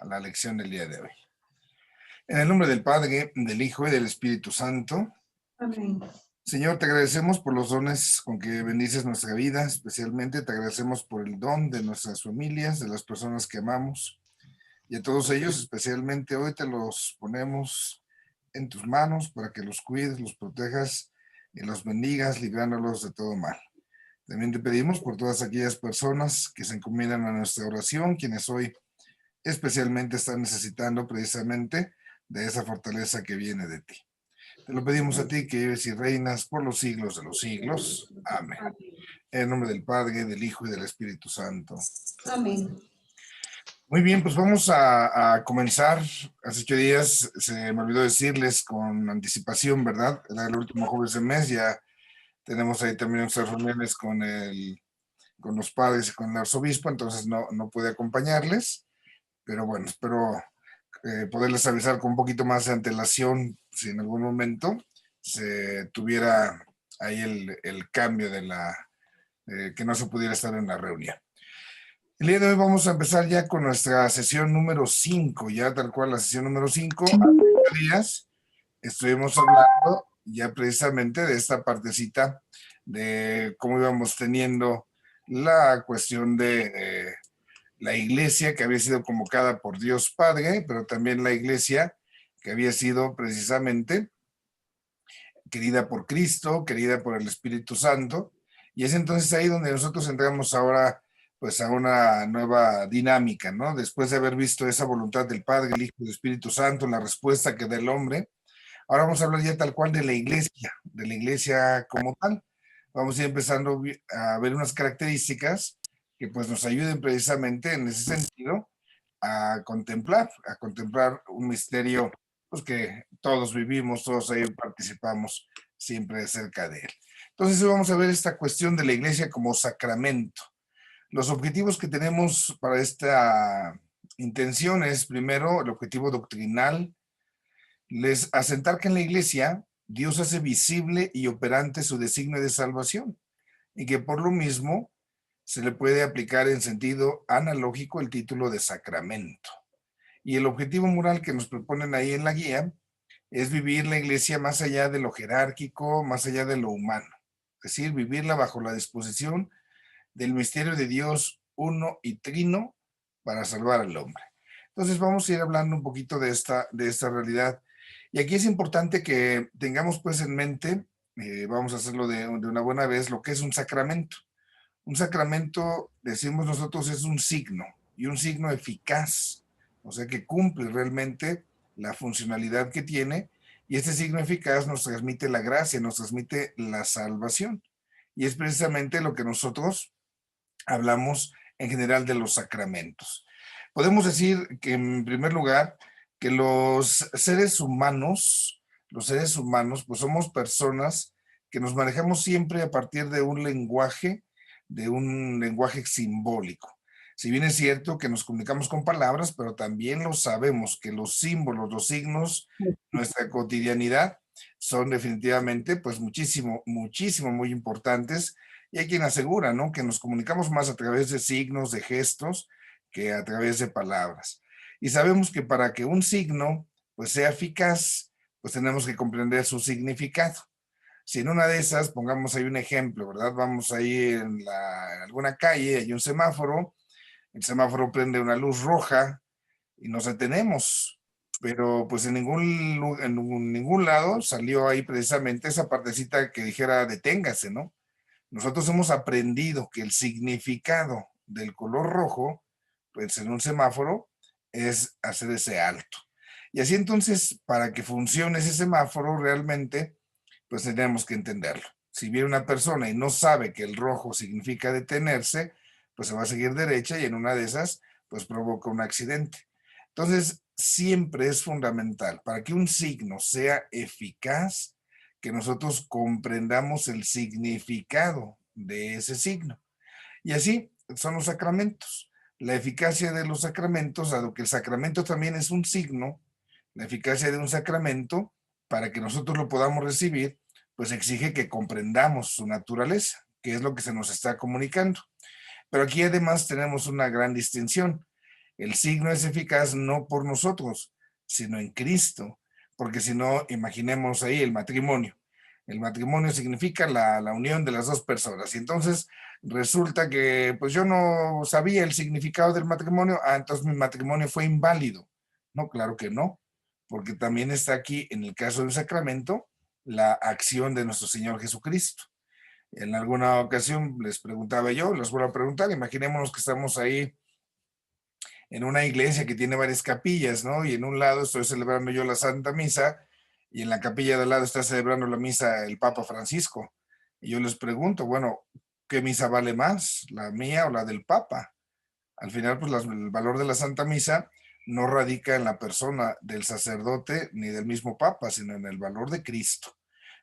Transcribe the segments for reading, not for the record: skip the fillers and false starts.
la lección del día de hoy. En el nombre del Padre, del Hijo y del Espíritu Santo. Amén. Señor, te agradecemos por los dones con que bendices nuestra vida, especialmente te agradecemos por el don de nuestras familias, de las personas que amamos, y a todos ellos, especialmente hoy te los ponemos en tus manos para que los cuides, los protejas y los bendigas, librándolos de todo mal. También te pedimos por todas aquellas personas que se encomiendan a nuestra oración, quienes hoy especialmente están necesitando precisamente de esa fortaleza que viene de ti. Te lo pedimos a ti que vives y reinas por los siglos de los siglos. Amén. En el nombre del Padre, del Hijo y del Espíritu Santo. Amén. Muy bien, pues vamos a comenzar. Hace 8 días se me olvidó decirles con anticipación, ¿verdad? Era el último jueves del mes, ya tenemos ahí también nuestras reuniones con los padres y con el arzobispo, entonces no pude acompañarles, pero bueno, espero poderles avisar con un poquito más de antelación si en algún momento se tuviera ahí el cambio de que no se pudiera estar en la reunión. El día de hoy vamos a empezar ya con nuestra sesión número 5, ya tal cual la sesión número 5. Hace 8 días estuvimos hablando ya precisamente de esta partecita de cómo íbamos teniendo la cuestión de la iglesia que había sido convocada por Dios Padre, pero también la iglesia que había sido precisamente querida por Cristo, querida por el Espíritu Santo, y es entonces ahí donde nosotros entramos ahora pues a una nueva dinámica, ¿no? Después de haber visto esa voluntad del Padre, el Hijo y el Espíritu Santo, la respuesta que da el hombre, ahora vamos a hablar ya tal cual de la iglesia como tal. Vamos a ir empezando a ver unas características que pues nos ayuden precisamente en ese sentido a contemplar un misterio pues que todos vivimos, todos ahí participamos siempre cerca de él. Entonces hoy vamos a ver esta cuestión de la iglesia como sacramento. Los objetivos que tenemos para esta intención es primero el objetivo doctrinal, asentar que en la iglesia Dios hace visible y operante su designio de salvación y que por lo mismo se le puede aplicar en sentido analógico el título de sacramento. Y el objetivo moral que nos proponen ahí en la guía es vivir la iglesia más allá de lo jerárquico, más allá de lo humano, es decir, vivirla bajo la disposición del misterio de Dios uno y trino para salvar al hombre. Entonces vamos a ir hablando un poquito de esta realidad. Y aquí es importante que tengamos pues en mente, vamos a hacerlo de una buena vez, lo que es un sacramento. Un sacramento, decimos nosotros, es un signo, y un signo eficaz, o sea que cumple realmente la funcionalidad que tiene, y este signo eficaz nos transmite la gracia, nos transmite la salvación. Y es precisamente lo que nosotros hablamos en general de los sacramentos. Podemos decir que en primer lugar que los seres humanos, pues somos personas que nos manejamos siempre a partir de un lenguaje simbólico. Si bien es cierto que nos comunicamos con palabras, pero también lo sabemos que los símbolos, los signos, nuestra cotidianidad son definitivamente pues muchísimo, muy importantes. Y hay quien asegura, ¿no?, que nos comunicamos más a través de signos, de gestos, que a través de palabras. Y sabemos que para que un signo pues sea eficaz, pues tenemos que comprender su significado. Si en una de esas, pongamos ahí un ejemplo, ¿verdad? Vamos ahí en alguna calle, hay un semáforo, el semáforo prende una luz roja y nos detenemos, pero pues en ningún lado salió ahí precisamente esa partecita que dijera deténgase, ¿no? Nosotros hemos aprendido que el significado del color rojo, pues en un semáforo, es hacer ese alto. Y así entonces, para que funcione ese semáforo realmente, pues tenemos que entenderlo. Si viene una persona y no sabe que el rojo significa detenerse, pues se va a seguir derecha y en una de esas, pues provoca un accidente. Entonces, siempre es fundamental para que un signo sea eficaz, que nosotros comprendamos el significado de ese signo. Y así son los sacramentos. La eficacia de los sacramentos, dado que el sacramento también es un signo, la eficacia de un sacramento, para que nosotros lo podamos recibir, pues exige que comprendamos su naturaleza, que es lo que se nos está comunicando. Pero aquí además tenemos una gran distinción. El signo es eficaz no por nosotros, sino en Cristo, porque si no, imaginemos ahí el matrimonio. El matrimonio significa la unión de las dos personas. Y entonces resulta que pues yo no sabía el significado del matrimonio, entonces mi matrimonio fue inválido. No, claro que no, porque también está aquí, en el caso del sacramento, la acción de nuestro Señor Jesucristo. En alguna ocasión les preguntaba yo, les vuelvo a preguntar, imaginémonos que estamos ahí en una iglesia que tiene varias capillas, ¿no? Y en un lado estoy celebrando yo la Santa Misa y en la capilla de al lado está celebrando la misa el Papa Francisco. Y yo les pregunto, bueno, ¿qué misa vale más, la mía o la del Papa? Al final, pues el valor de la Santa Misa no radica en la persona del sacerdote ni del mismo Papa, sino en el valor de Cristo.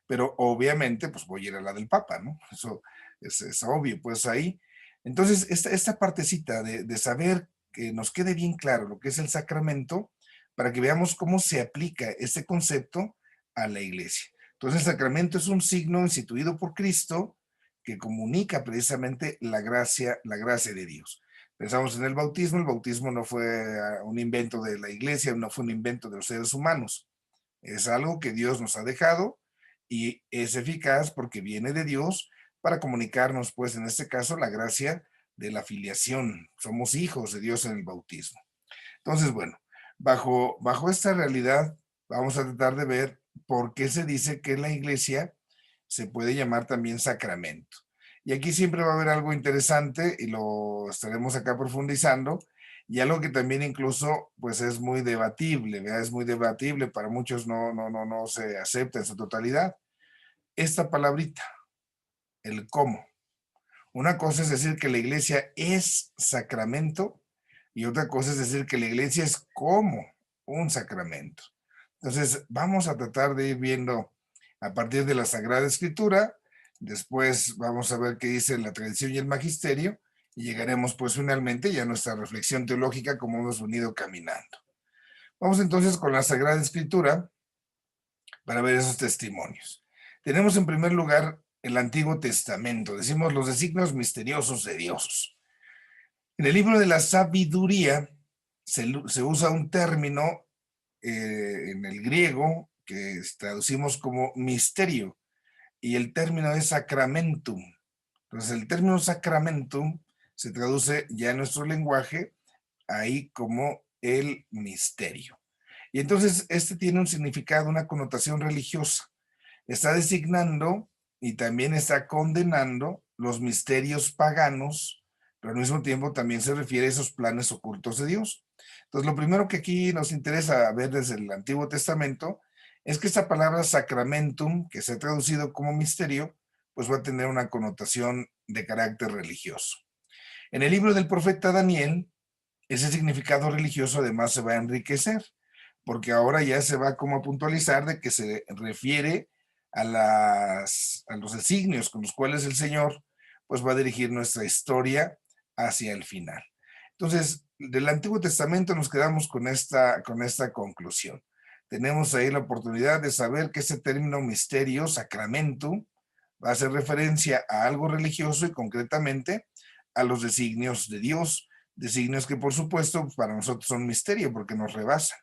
Pero obviamente, pues voy a ir a la del Papa, ¿no? Eso es obvio, pues ahí. Entonces, esta partecita de saber que nos quede bien claro lo que es el sacramento, para que veamos cómo se aplica este concepto a la iglesia. Entonces, el sacramento es un signo instituido por Cristo que comunica precisamente la gracia de Dios. Pensamos en el bautismo no fue un invento de la iglesia, no fue un invento de los seres humanos. Es algo que Dios nos ha dejado y es eficaz porque viene de Dios para comunicarnos, pues en este caso, la gracia de la filiación. Somos hijos de Dios en el bautismo. Entonces, bueno, bajo esta realidad vamos a tratar de ver por qué se dice que la iglesia se puede llamar también sacramento. Y aquí siempre va a haber algo interesante y lo estaremos acá profundizando, y algo que también incluso pues es muy debatible, ¿verdad? Es muy debatible, para muchos no se acepta en su totalidad. Esta palabrita, el cómo. Una cosa es decir que la iglesia es sacramento y otra cosa es decir que la iglesia es como un sacramento. Entonces, vamos a tratar de ir viendo a partir de la Sagrada Escritura, después vamos a ver qué dice la tradición y el magisterio, y llegaremos pues finalmente ya a nuestra reflexión teológica como hemos venido caminando. Vamos entonces con la Sagrada Escritura para ver esos testimonios. Tenemos en primer lugar el Antiguo Testamento, decimos los designios misteriosos de Dios. En el libro de la sabiduría se usa un término en el griego que traducimos como misterio, y el término es sacramentum. Entonces el término sacramentum se traduce ya en nuestro lenguaje ahí como el misterio. Y entonces este tiene un significado, una connotación religiosa. Está designando y también está condenando los misterios paganos, pero al mismo tiempo también se refiere a esos planes ocultos de Dios. Entonces, lo primero que aquí nos interesa ver desde el Antiguo Testamento es que esta palabra sacramentum, que se ha traducido como misterio, pues va a tener una connotación de carácter religioso. En el libro del profeta Daniel, ese significado religioso además se va a enriquecer, porque ahora ya se va como a puntualizar de que se refiere a los designios con los cuales el Señor pues va a dirigir nuestra historia hacia el final. Entonces, del Antiguo Testamento nos quedamos con esta conclusión. Tenemos ahí la oportunidad de saber que ese término misterio, sacramento, va a hacer referencia a algo religioso y concretamente a los designios de Dios, designios que por supuesto para nosotros son misterio porque nos rebasan.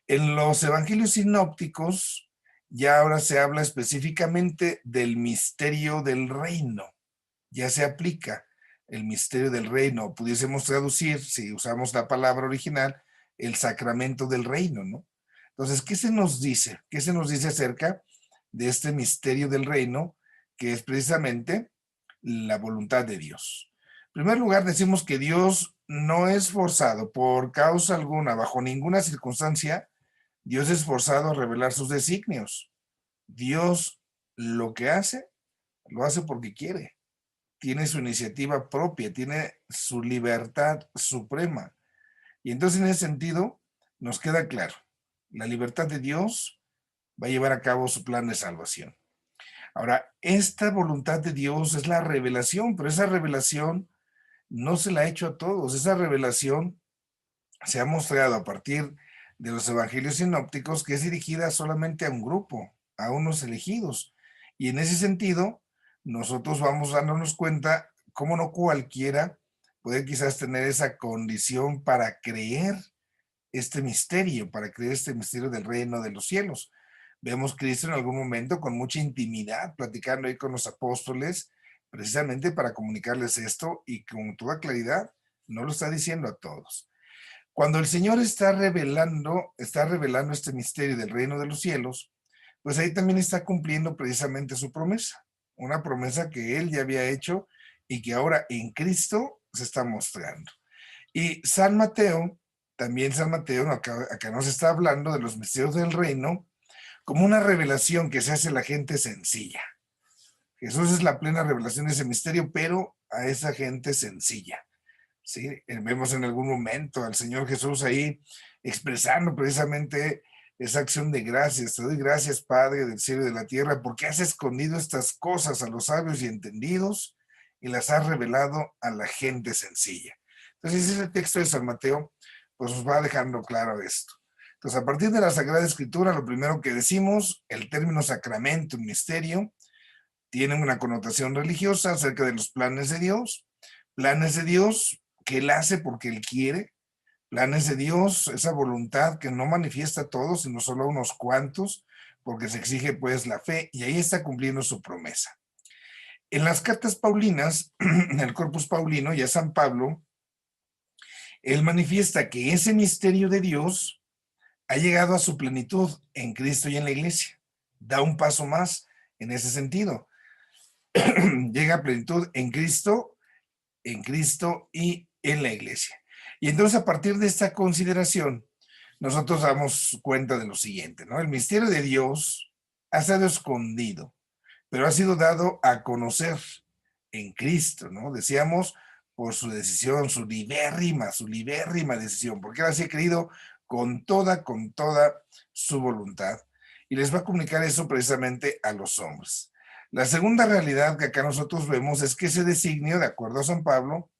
En los evangelios sinópticos ya ahora se habla específicamente del misterio del reino, ya se aplica el misterio del reino, pudiésemos traducir, si usamos la palabra original, el sacramento del reino, ¿no? Entonces, ¿qué se nos dice? ¿Qué se nos dice acerca de este misterio del reino, que es precisamente la voluntad de Dios? En primer lugar, decimos que Dios no es forzado por causa alguna, bajo ninguna circunstancia. Dios es forzado a revelar sus designios. Dios lo que hace, lo hace porque quiere. Tiene su iniciativa propia, tiene su libertad suprema. Y entonces en ese sentido nos queda claro, la libertad de Dios va a llevar a cabo su plan de salvación. Ahora, esta voluntad de Dios es la revelación, pero esa revelación no se la ha hecho a todos. Esa revelación se ha mostrado a partir de los evangelios sinópticos que es dirigida solamente a un grupo, a unos elegidos. Y en ese sentido, nosotros vamos dándonos cuenta cómo no cualquiera poder quizás tener esa condición para creer este misterio, para creer este misterio del reino de los cielos. Vemos Cristo en algún momento con mucha intimidad, platicando ahí con los apóstoles, precisamente para comunicarles esto y con toda claridad, no lo está diciendo a todos. Cuando el Señor está revelando este misterio del reino de los cielos, pues ahí también está cumpliendo precisamente su promesa, una promesa que Él ya había hecho y que ahora en Cristo se está mostrando. Y San Mateo, también San Mateo, acá nos está hablando de los misterios del reino como una revelación que se hace a la gente sencilla. Jesús es la plena revelación de ese misterio, pero a esa gente sencilla. ¿Sí? Vemos en algún momento al Señor Jesús ahí expresando precisamente esa acción de gracias. Te doy gracias, Padre del cielo y de la tierra, porque has escondido estas cosas a los sabios y entendidos y las has revelado a la gente sencilla. Entonces, ese texto de San Mateo, pues nos va dejando claro esto. Entonces, a partir de la Sagrada Escritura, lo primero que decimos, el término sacramento, misterio, tiene una connotación religiosa acerca de los planes de Dios que Él hace porque Él quiere, planes de Dios, esa voluntad que no manifiesta a todos, sino solo a unos cuantos, porque se exige pues la fe, y ahí está cumpliendo su promesa. En las cartas paulinas, en el Corpus Paulino, ya San Pablo, él manifiesta que ese misterio de Dios ha llegado a su plenitud en Cristo y en la iglesia. Da un paso más en ese sentido. Llega a plenitud en Cristo y en la iglesia. Y entonces a partir de esta consideración, nosotros damos cuenta de lo siguiente, ¿no? El misterio de Dios ha estado escondido, pero ha sido dado a conocer en Cristo, ¿no? Decíamos por su decisión, su libérrima decisión, porque él así ha querido con toda su voluntad. Y les va a comunicar eso precisamente a los hombres. La segunda realidad que acá nosotros vemos es que ese designio, de acuerdo a San Pablo,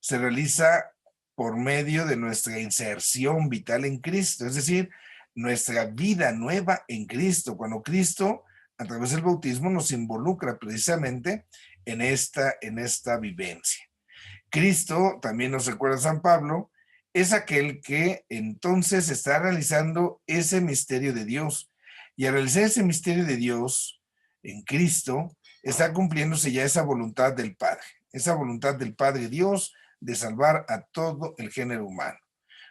se realiza por medio de nuestra inserción vital en Cristo, es decir, nuestra vida nueva en Cristo, cuando Cristo, a través del bautismo, nos involucra precisamente en esta vivencia. Cristo, también nos recuerda San Pablo, es aquel que entonces está realizando ese misterio de Dios. Y al realizar ese misterio de Dios en Cristo, está cumpliéndose ya esa voluntad del Padre Dios de salvar a todo el género humano.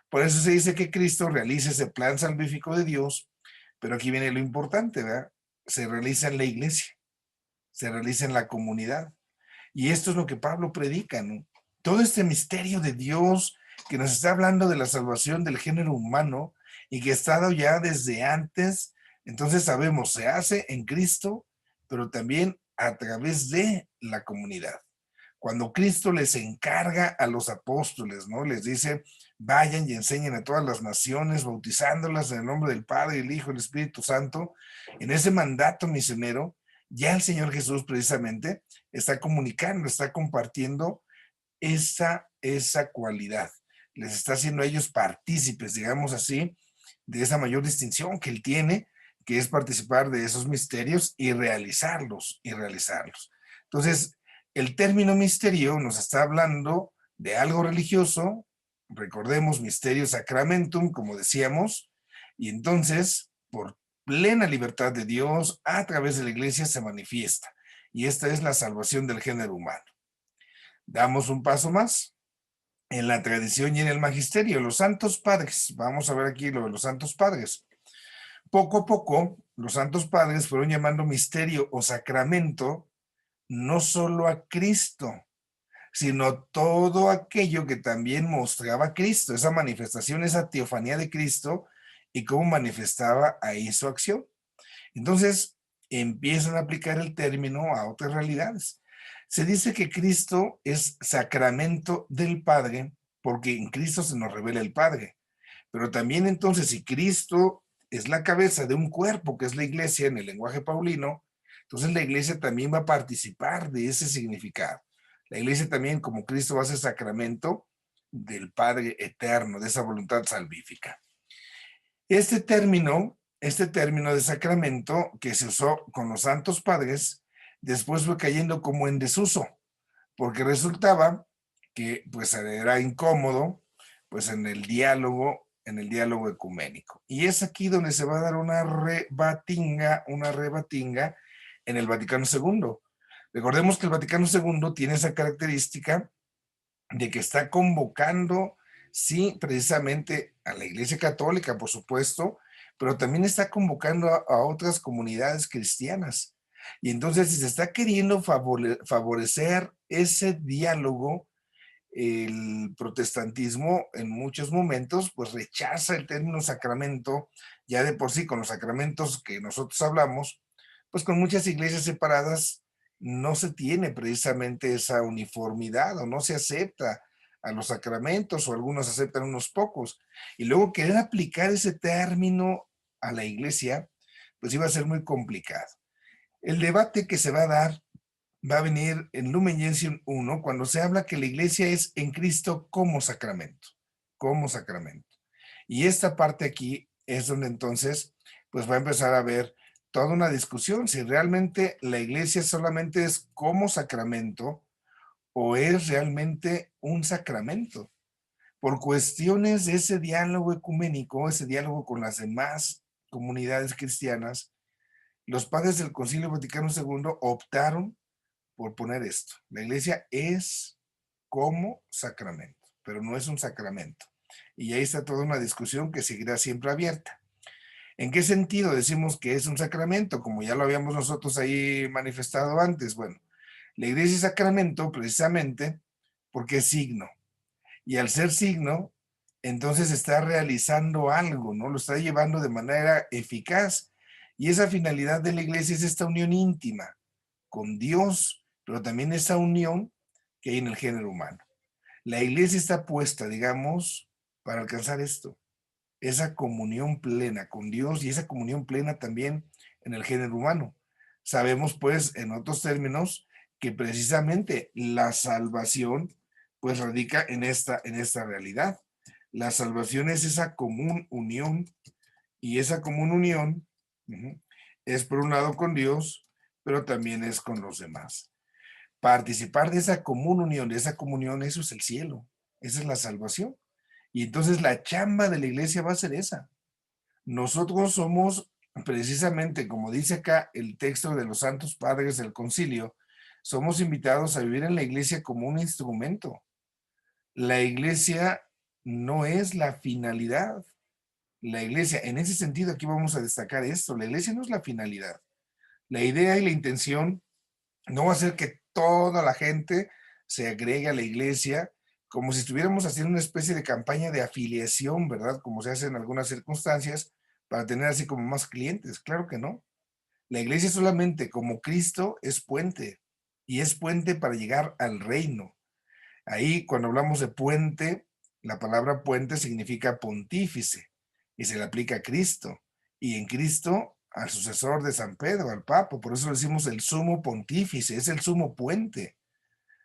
Por eso se dice que Cristo realiza ese plan salvífico de Dios, pero aquí viene lo importante, ¿verdad? Se realiza en la iglesia, se realiza en la comunidad. Y esto es lo que Pablo predica, ¿no? Todo este misterio de Dios que nos está hablando de la salvación del género humano y que está dado ya desde antes, entonces sabemos, se hace en Cristo, pero también a través de la comunidad. Cuando Cristo les encarga a los apóstoles, ¿no? Les dice, vayan y enseñen a todas las naciones, bautizándolas en el nombre del Padre, el Hijo y el Espíritu Santo. En ese mandato misionero, ya el Señor Jesús precisamente está comunicando, está compartiendo esa cualidad. Les está haciendo a ellos partícipes, digamos así, de esa mayor distinción que Él tiene, que es participar de esos misterios y realizarlos, Entonces, el término misterio nos está hablando de algo religioso, recordemos misterio sacramentum, como decíamos, y entonces, por plena libertad de Dios, a través de la iglesia se manifiesta, y esta es la salvación del género humano. Damos un paso más. En la tradición y en el magisterio, los santos padres, vamos a ver aquí lo de los santos padres. Poco a poco, los santos padres fueron llamando misterio o sacramento no solo a Cristo, sino todo aquello que también mostraba a Cristo, esa manifestación, esa teofanía de Cristo y cómo manifestaba ahí su acción. Entonces, empiezan a aplicar el término a otras realidades. Se dice que Cristo es sacramento del Padre porque en Cristo se nos revela el Padre. Pero también entonces, si Cristo es la cabeza de un cuerpo que es la iglesia en el lenguaje paulino, entonces la iglesia también va a participar de ese significado. La iglesia también, como Cristo, va a ser sacramento del Padre eterno, de esa voluntad salvífica. Este término de sacramento que se usó con los santos padres, después fue cayendo como en desuso, porque resultaba que pues era incómodo, pues en el diálogo ecuménico. Y es aquí donde se va a dar una rebatinga en el Vaticano II. Recordemos que el Vaticano II tiene esa característica de que está convocando, sí, precisamente a la Iglesia Católica, por supuesto, pero también está convocando a otras comunidades cristianas. Y entonces, si se está queriendo favorecer ese diálogo, el protestantismo en muchos momentos pues rechaza el término sacramento, ya de por sí con los sacramentos que nosotros hablamos, pues con muchas iglesias separadas no se tiene precisamente esa uniformidad o no se acepta a los sacramentos o algunos aceptan unos pocos. Y luego querer aplicar ese término a la iglesia, pues iba a ser muy complicado. El debate que se va a dar va a venir en Lumen Gentium 1 cuando se habla que la iglesia es en Cristo como sacramento, como sacramento. Y esta parte aquí es donde entonces pues va a empezar a haber toda una discusión si realmente la iglesia solamente es como sacramento o es realmente un sacramento. Por cuestiones de ese diálogo ecuménico, ese diálogo con las demás comunidades cristianas, los padres del Concilio Vaticano II optaron por poner esto. La iglesia es como sacramento, pero no es un sacramento. Y ahí está toda una discusión que seguirá siempre abierta. ¿En qué sentido decimos que es un sacramento? Como ya lo habíamos nosotros ahí manifestado antes. Bueno, la iglesia es sacramento precisamente porque es signo. Y al ser signo, entonces está realizando algo, ¿no? Lo está llevando de manera eficaz. Y esa finalidad de la iglesia es esta unión íntima con Dios, pero también esa unión que hay en el género humano. La iglesia está puesta, digamos, para alcanzar esto, esa comunión plena con Dios y esa comunión plena también en el género humano. Sabemos, pues, en otros términos, que precisamente la salvación, pues, radica en esta realidad. La salvación es esa común unión y esa común unión es por un lado con Dios, pero también es con los demás. Participar de esa común unión, de esa comunión, eso es el cielo, esa es la salvación. Y entonces la chamba de la iglesia va a ser esa. Nosotros somos precisamente, como dice acá el texto de los santos padres del concilio, somos invitados a vivir en la iglesia como un instrumento. La iglesia no es la finalidad. La iglesia, en ese sentido, aquí vamos a destacar esto, la iglesia no es la finalidad. La idea y la intención no va a ser que toda la gente se agregue a la iglesia como si estuviéramos haciendo una especie de campaña de afiliación, ¿verdad? Como se hace en algunas circunstancias para tener así como más clientes. Claro que no. La iglesia solamente como Cristo es puente y es puente para llegar al reino. Ahí cuando hablamos de puente, la palabra puente significa pontífice y se le aplica a Cristo. Y en Cristo al sucesor de San Pedro, al Papa. Por eso le decimos el sumo pontífice, es el sumo puente.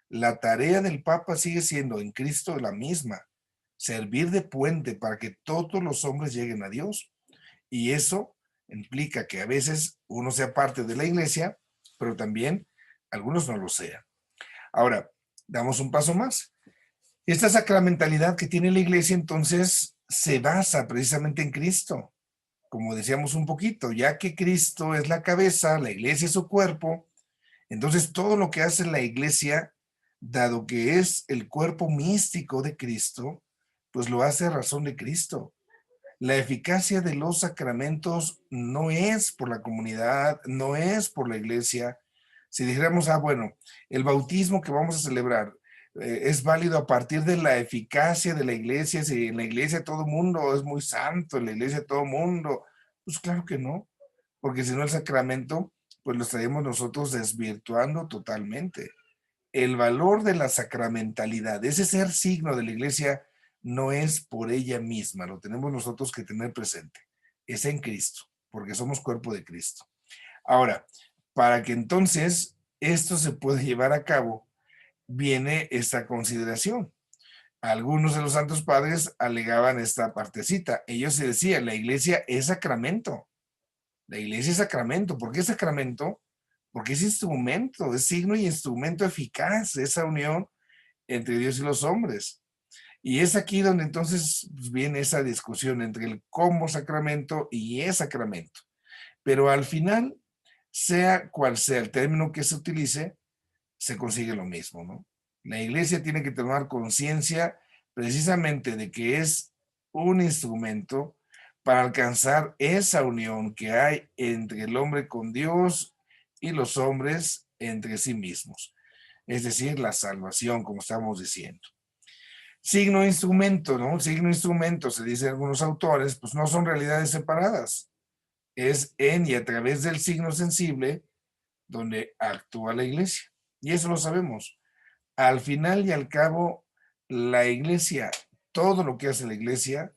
La tarea del Papa sigue siendo en Cristo la misma, servir de puente para que todos los hombres lleguen a Dios. Y eso implica que a veces uno sea parte de la iglesia, pero también algunos no lo sean. Ahora, damos un paso más. Esta sacramentalidad que tiene la iglesia entonces se basa precisamente en Cristo, como decíamos un poquito, ya que Cristo es la cabeza, la iglesia es su cuerpo, entonces todo lo que hace la iglesia, dado que es el cuerpo místico de Cristo, pues lo hace a razón de Cristo. La eficacia de los sacramentos no es por la comunidad, no es por la iglesia. Si dijéramos, bueno, el bautismo que vamos a celebrar es válido a partir de la eficacia de la iglesia, si en la iglesia todo el mundo es muy santo, en la iglesia todo el mundo, pues claro que no, porque si no el sacramento, pues lo estaríamos nosotros desvirtuando totalmente. El valor de la sacramentalidad, ese ser signo de la iglesia, no es por ella misma, lo tenemos nosotros que tener presente, es en Cristo, porque somos cuerpo de Cristo. Ahora, para que entonces esto se pueda llevar a cabo, viene esta consideración. Algunos de los santos padres alegaban esta partecita. Ellos se decían, la iglesia es sacramento. La iglesia es sacramento. ¿Por qué sacramento? Porque es instrumento, es signo y instrumento eficaz de esa unión entre Dios y los hombres. Y es aquí donde entonces pues, viene esa discusión entre el como sacramento y es sacramento. Pero al final, sea cual sea el término que se utilice, se consigue lo mismo, ¿no? La iglesia tiene que tomar conciencia precisamente de que es un instrumento para alcanzar esa unión que hay entre el hombre con Dios y los hombres entre sí mismos. Es decir, la salvación, como estamos diciendo. Signo e instrumento, ¿no? Signo e instrumento, se dicen algunos autores, pues no son realidades separadas. Es en y a través del signo sensible donde actúa la iglesia. Y eso lo sabemos. Al final y al cabo, la iglesia, todo lo que hace la iglesia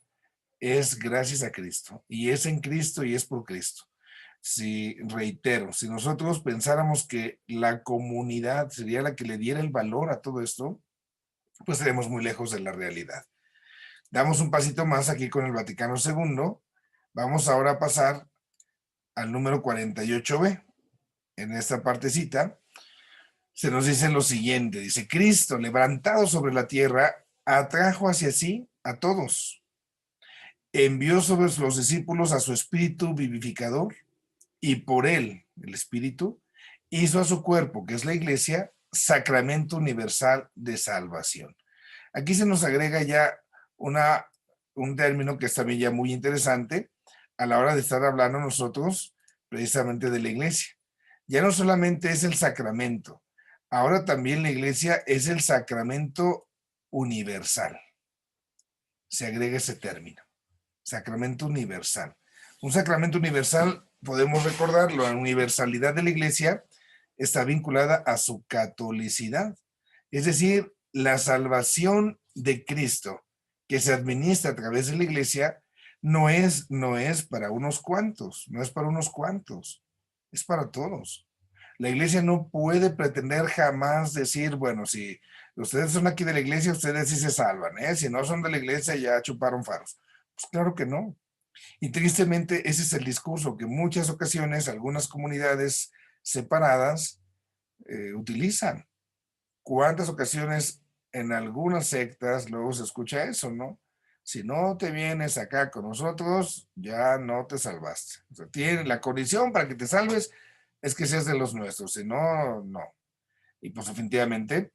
es gracias a Cristo. Y es en Cristo y es por Cristo. Si, reitero, si nosotros pensáramos que la comunidad sería la que le diera el valor a todo esto, pues estaremos muy lejos de la realidad. Damos un pasito más aquí con el Vaticano II. Vamos ahora a pasar al número 48b. En esta partecita se nos dice lo siguiente, dice, Cristo, levantado sobre la tierra, atrajo hacia sí a todos. Envió sobre los discípulos a su espíritu vivificador y por él, el espíritu, hizo a su cuerpo, que es la iglesia, sacramento universal de salvación. Aquí se nos agrega ya un término que es también ya muy interesante a la hora de estar hablando nosotros precisamente de la iglesia. Ya no solamente es el sacramento, ahora también la iglesia es el sacramento universal. Se agrega ese término, sacramento universal. Un sacramento universal, podemos recordarlo, la universalidad de la iglesia está vinculada a su catolicidad. Es decir, la salvación de Cristo que se administra a través de la iglesia no es para unos cuantos, no es para unos cuantos, es para todos. La iglesia no puede pretender jamás decir, bueno, si ustedes son aquí de la iglesia, ustedes sí se salvan, ¿eh? Si no son de la iglesia, ya chuparon faros. Pues claro que no. Y tristemente ese es el discurso que en muchas ocasiones algunas comunidades separadas utilizan. ¿Cuántas ocasiones en algunas sectas luego se escucha eso, no? Si no te vienes acá con nosotros, ya no te salvaste. O sea, tiene la condición para que te salves es que seas de los nuestros, si no, no. Y pues definitivamente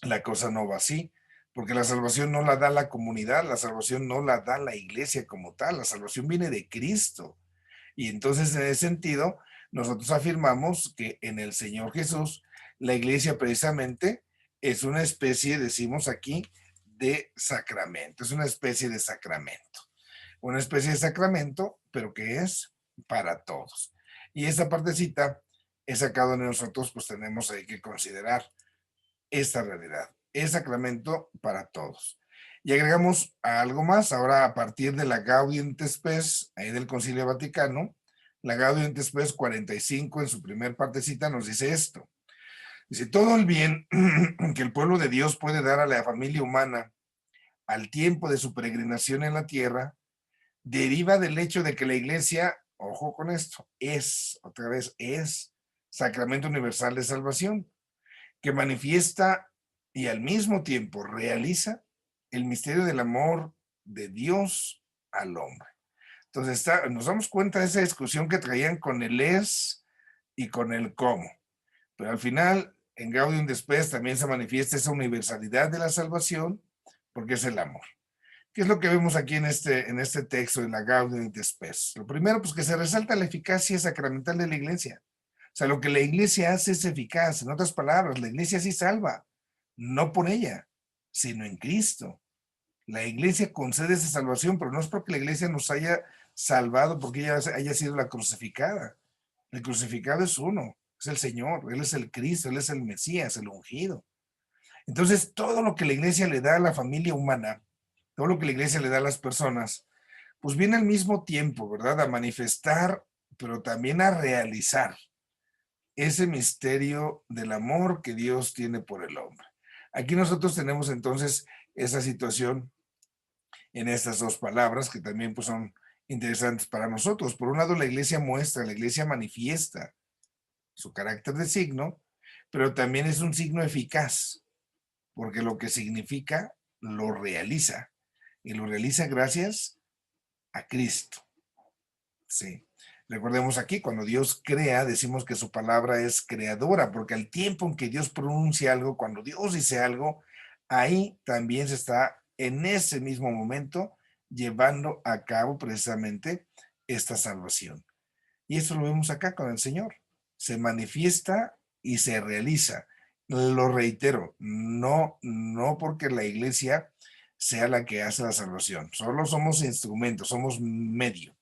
la cosa no va así, porque la salvación no la da la comunidad, la salvación no la da la iglesia como tal, la salvación viene de Cristo. Y entonces en ese sentido, nosotros afirmamos que en el Señor Jesús, la iglesia precisamente es una especie, decimos aquí, de sacramento, es una especie de sacramento. Una especie de sacramento, pero que es para todos. Y esta partecita es acá donde nosotros pues tenemos ahí que considerar esta realidad. Es sacramento para todos. Y agregamos algo más, ahora a partir de la Gaudium et Spes, ahí del Concilio Vaticano, la Gaudium et Spes 45 en su primer partecita nos dice esto. Dice, todo el bien que el pueblo de Dios puede dar a la familia humana al tiempo de su peregrinación en la tierra, deriva del hecho de que la iglesia, ojo con esto, otra vez, es sacramento universal de salvación que manifiesta y al mismo tiempo realiza el misterio del amor de Dios al hombre. Entonces nos damos cuenta de esa discusión que traían con el es y con el cómo. Pero al final, en Gaudium et Spes también se manifiesta esa universalidad de la salvación porque es el amor. ¿Qué es lo que vemos aquí en este texto de la Gaudium et Spes? Lo primero, pues que se resalta la eficacia sacramental de la iglesia. O sea, lo que la iglesia hace es eficaz. En otras palabras, la iglesia sí salva, no por ella, sino en Cristo. La iglesia concede esa salvación, pero no es porque la iglesia nos haya salvado porque ella haya sido la crucificada. El crucificado es uno, es el Señor, Él es el Cristo, Él es el Mesías, el ungido. Entonces, todo lo que la iglesia le da a la familia humana, todo lo que la iglesia le da a las personas, pues viene al mismo tiempo, ¿verdad? A manifestar, pero también a realizar ese misterio del amor que Dios tiene por el hombre. Aquí nosotros tenemos entonces esa situación en estas dos palabras que también pues, son interesantes para nosotros. Por un lado, la iglesia muestra, la iglesia manifiesta su carácter de signo, pero también es un signo eficaz. porque lo que significa lo realiza, y lo realiza gracias a Cristo. Sí. Recordemos aquí, cuando Dios crea, decimos que su palabra es creadora, porque al tiempo en que Dios pronuncia algo, cuando Dios dice algo, ahí también se está en ese mismo momento llevando a cabo precisamente esta salvación. Y eso lo vemos acá con el Señor. Se manifiesta y se realiza. Lo reitero, no porque la iglesia sea la que hace la salvación. Solo somos instrumentos, somos medio.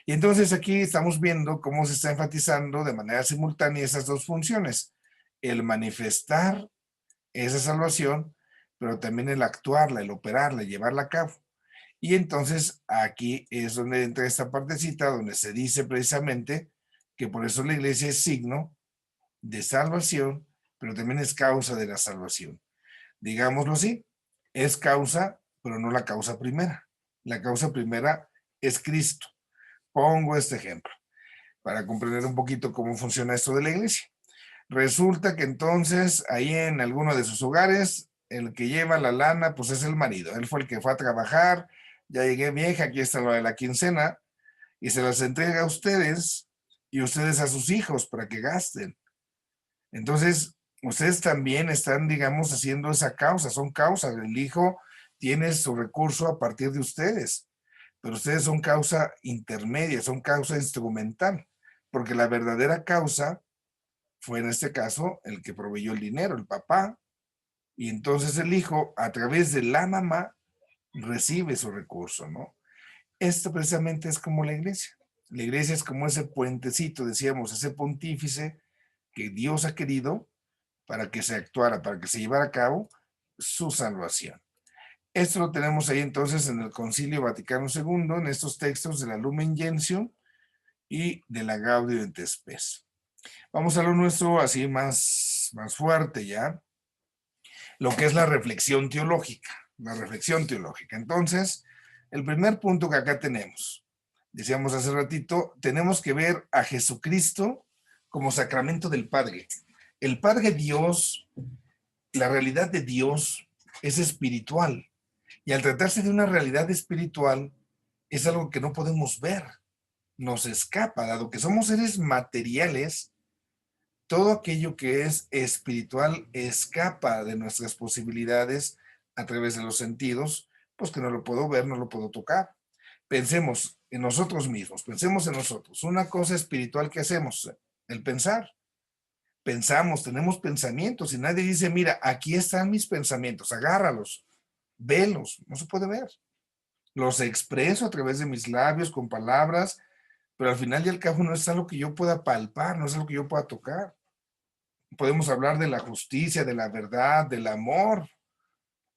Y entonces aquí estamos viendo cómo se está enfatizando de manera simultánea esas dos funciones. El manifestar esa salvación, pero también el actuarla, el operarla, llevarla a cabo. Y entonces aquí es donde entra esta partecita donde se dice precisamente que por eso la iglesia es signo de salvación, pero también es causa de la salvación. Digámoslo así, es causa, pero no la causa primera. La causa primera es Cristo. Pongo este ejemplo para comprender un poquito cómo funciona esto de la iglesia. Resulta que entonces ahí en alguno de sus hogares, el que lleva la lana, pues es el marido. Él fue el que fue a trabajar, ya llegué vieja, aquí está lo de la quincena, y se las entrega a ustedes y ustedes a sus hijos para que gasten. Entonces, ustedes también están, digamos, haciendo esa causa, son causas. El hijo tiene su recurso a partir de ustedes, pero ustedes son causa intermedia, son causa instrumental, porque la verdadera causa fue en este caso el que proveyó el dinero, el papá, y entonces el hijo, a través de la mamá, recibe su recurso, ¿no? Esto precisamente es como la iglesia. La iglesia es como ese puentecito, decíamos, ese pontífice que Dios ha querido para que se actuara, para que se llevara a cabo su salvación. Esto lo tenemos ahí entonces en el Concilio Vaticano II, en estos textos de la Lumen Gentium y de la Gaudium et Spes. Vamos a lo nuestro así más fuerte ya, lo que es la reflexión teológica, la reflexión teológica. Entonces, el primer punto que acá tenemos, decíamos hace ratito, tenemos que ver a Jesucristo como sacramento del Padre. El Padre Dios, la realidad de Dios es espiritual. Y al tratarse de una realidad espiritual, es algo que no podemos ver, nos escapa, dado que somos seres materiales, todo aquello que es espiritual escapa de nuestras posibilidades a través de los sentidos, pues que no lo puedo ver, no lo puedo tocar. Pensemos en nosotros mismos, pensemos en nosotros. Una cosa espiritual que hacemos, el pensar. Pensamos, tenemos pensamientos y nadie dice, mira, aquí están mis pensamientos, agárralos, velos, no se puede ver. Los expreso a través de mis labios con palabras, pero al final y al cabo no es algo que yo pueda palpar, no es algo que yo pueda tocar. Podemos hablar de la justicia, de la verdad, del amor.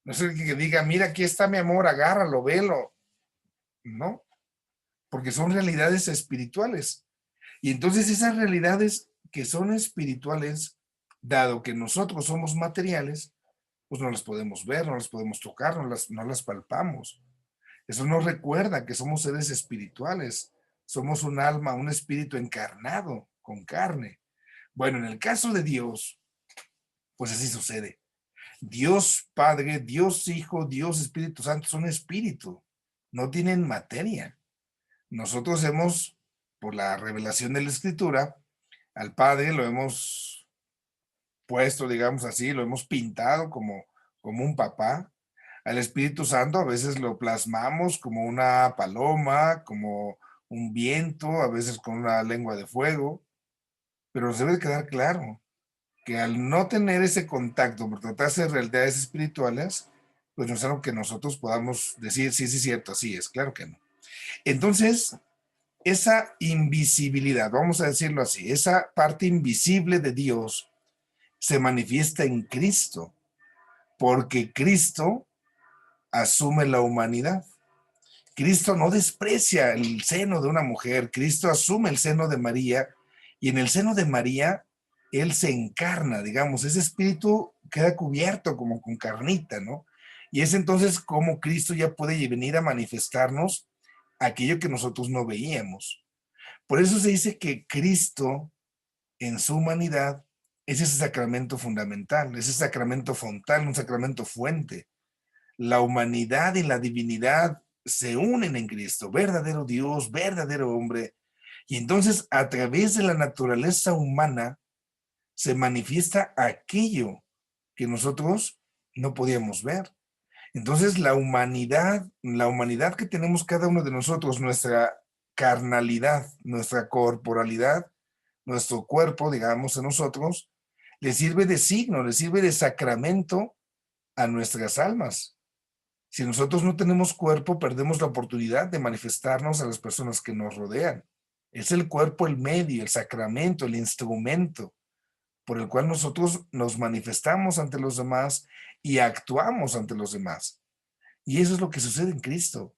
No es el que diga, mira, aquí está mi amor, agárralo, velo. No, porque son realidades espirituales. Y entonces esas realidades que son espirituales, dado que nosotros somos materiales, pues no las podemos ver, no las podemos tocar, no las palpamos. Eso nos recuerda que somos seres espirituales, somos un alma, un espíritu encarnado, con carne. Bueno, en el caso de Dios, pues así sucede. Dios Padre, Dios Hijo, Dios Espíritu Santo son espíritu, no tienen materia. Nosotros hemos, por la revelación de la Escritura, al Padre lo hemos puesto, digamos así, lo hemos pintado como un papá. Al Espíritu Santo a veces lo plasmamos como una paloma, como un viento, a veces con una lengua de fuego, pero nos debe quedar claro que al no tener ese contacto, por tratarse de realidades espirituales, pues no es algo que nosotros podamos decir, sí, sí, cierto, así es, claro que no. Entonces, esa invisibilidad, vamos a decirlo así, esa parte invisible de Dios se manifiesta en Cristo, porque Cristo asume la humanidad. Cristo no desprecia el seno de una mujer, Cristo asume el seno de María y en el seno de María Él se encarna, digamos, ese espíritu queda cubierto como con carnita, ¿no? Y es entonces como Cristo ya puede venir a manifestarnos aquello que nosotros no veíamos. Por eso se dice que Cristo en su humanidad es ese sacramento fundamental, ese sacramento fontal, un sacramento fuente. La humanidad y la divinidad se unen en Cristo, verdadero Dios, verdadero hombre. Y entonces a través de la naturaleza humana se manifiesta aquello que nosotros no podíamos ver. Entonces la humanidad que tenemos cada uno de nosotros, nuestra carnalidad, nuestra corporalidad, nuestro cuerpo, digamos, en nosotros, le sirve de signo, le sirve de sacramento a nuestras almas. Si nosotros no tenemos cuerpo, perdemos la oportunidad de manifestarnos a las personas que nos rodean. Es el cuerpo el medio, el sacramento, el instrumento por el cual nosotros nos manifestamos ante los demás y actuamos ante los demás. Y eso es lo que sucede en Cristo.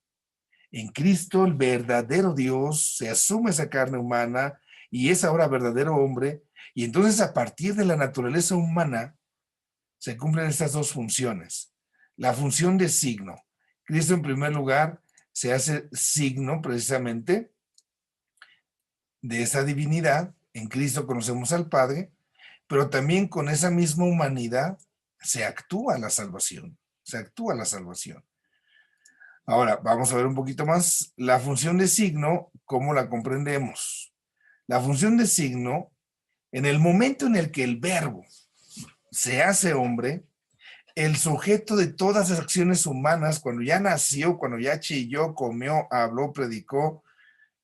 En Cristo el verdadero Dios se asume esa carne humana y es ahora verdadero hombre. Y entonces a partir de la naturaleza humana se cumplen estas dos funciones. La función de signo. Cristo en primer lugar se hace signo precisamente de esa divinidad. En Cristo conocemos al Padre, pero también con esa misma humanidad se actúa la salvación. Se actúa la salvación. Ahora, vamos a ver un poquito más la función de signo, cómo la comprendemos. La función de signo, en el momento en el que el verbo se hace hombre, el sujeto de todas las acciones humanas, cuando ya nació, cuando ya chilló, comió, habló, predicó,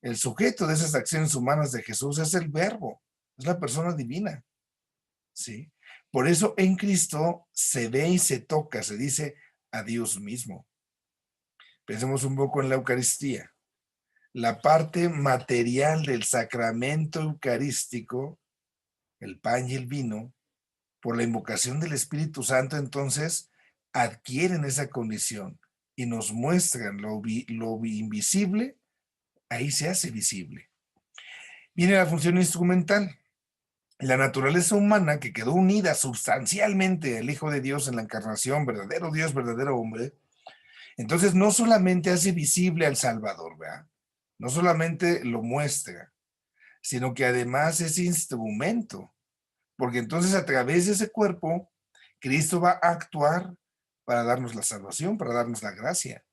el sujeto de esas acciones humanas de Jesús es el verbo, es la persona divina, ¿sí? Por eso en Cristo se ve y se toca, se dice a Dios mismo. Pensemos un poco en la Eucaristía. La parte material del sacramento eucarístico, el pan y el vino, por la invocación del Espíritu Santo, entonces adquieren esa condición y nos muestran lo invisible, ahí se hace visible. Viene la función instrumental. La naturaleza humana que quedó unida sustancialmente al Hijo de Dios en la encarnación, verdadero Dios, verdadero hombre, entonces no solamente hace visible al Salvador, ¿verdad? No solamente lo muestra, sino que además es instrumento, porque entonces a través de ese cuerpo, Cristo va a actuar para darnos la salvación, para darnos la gracia.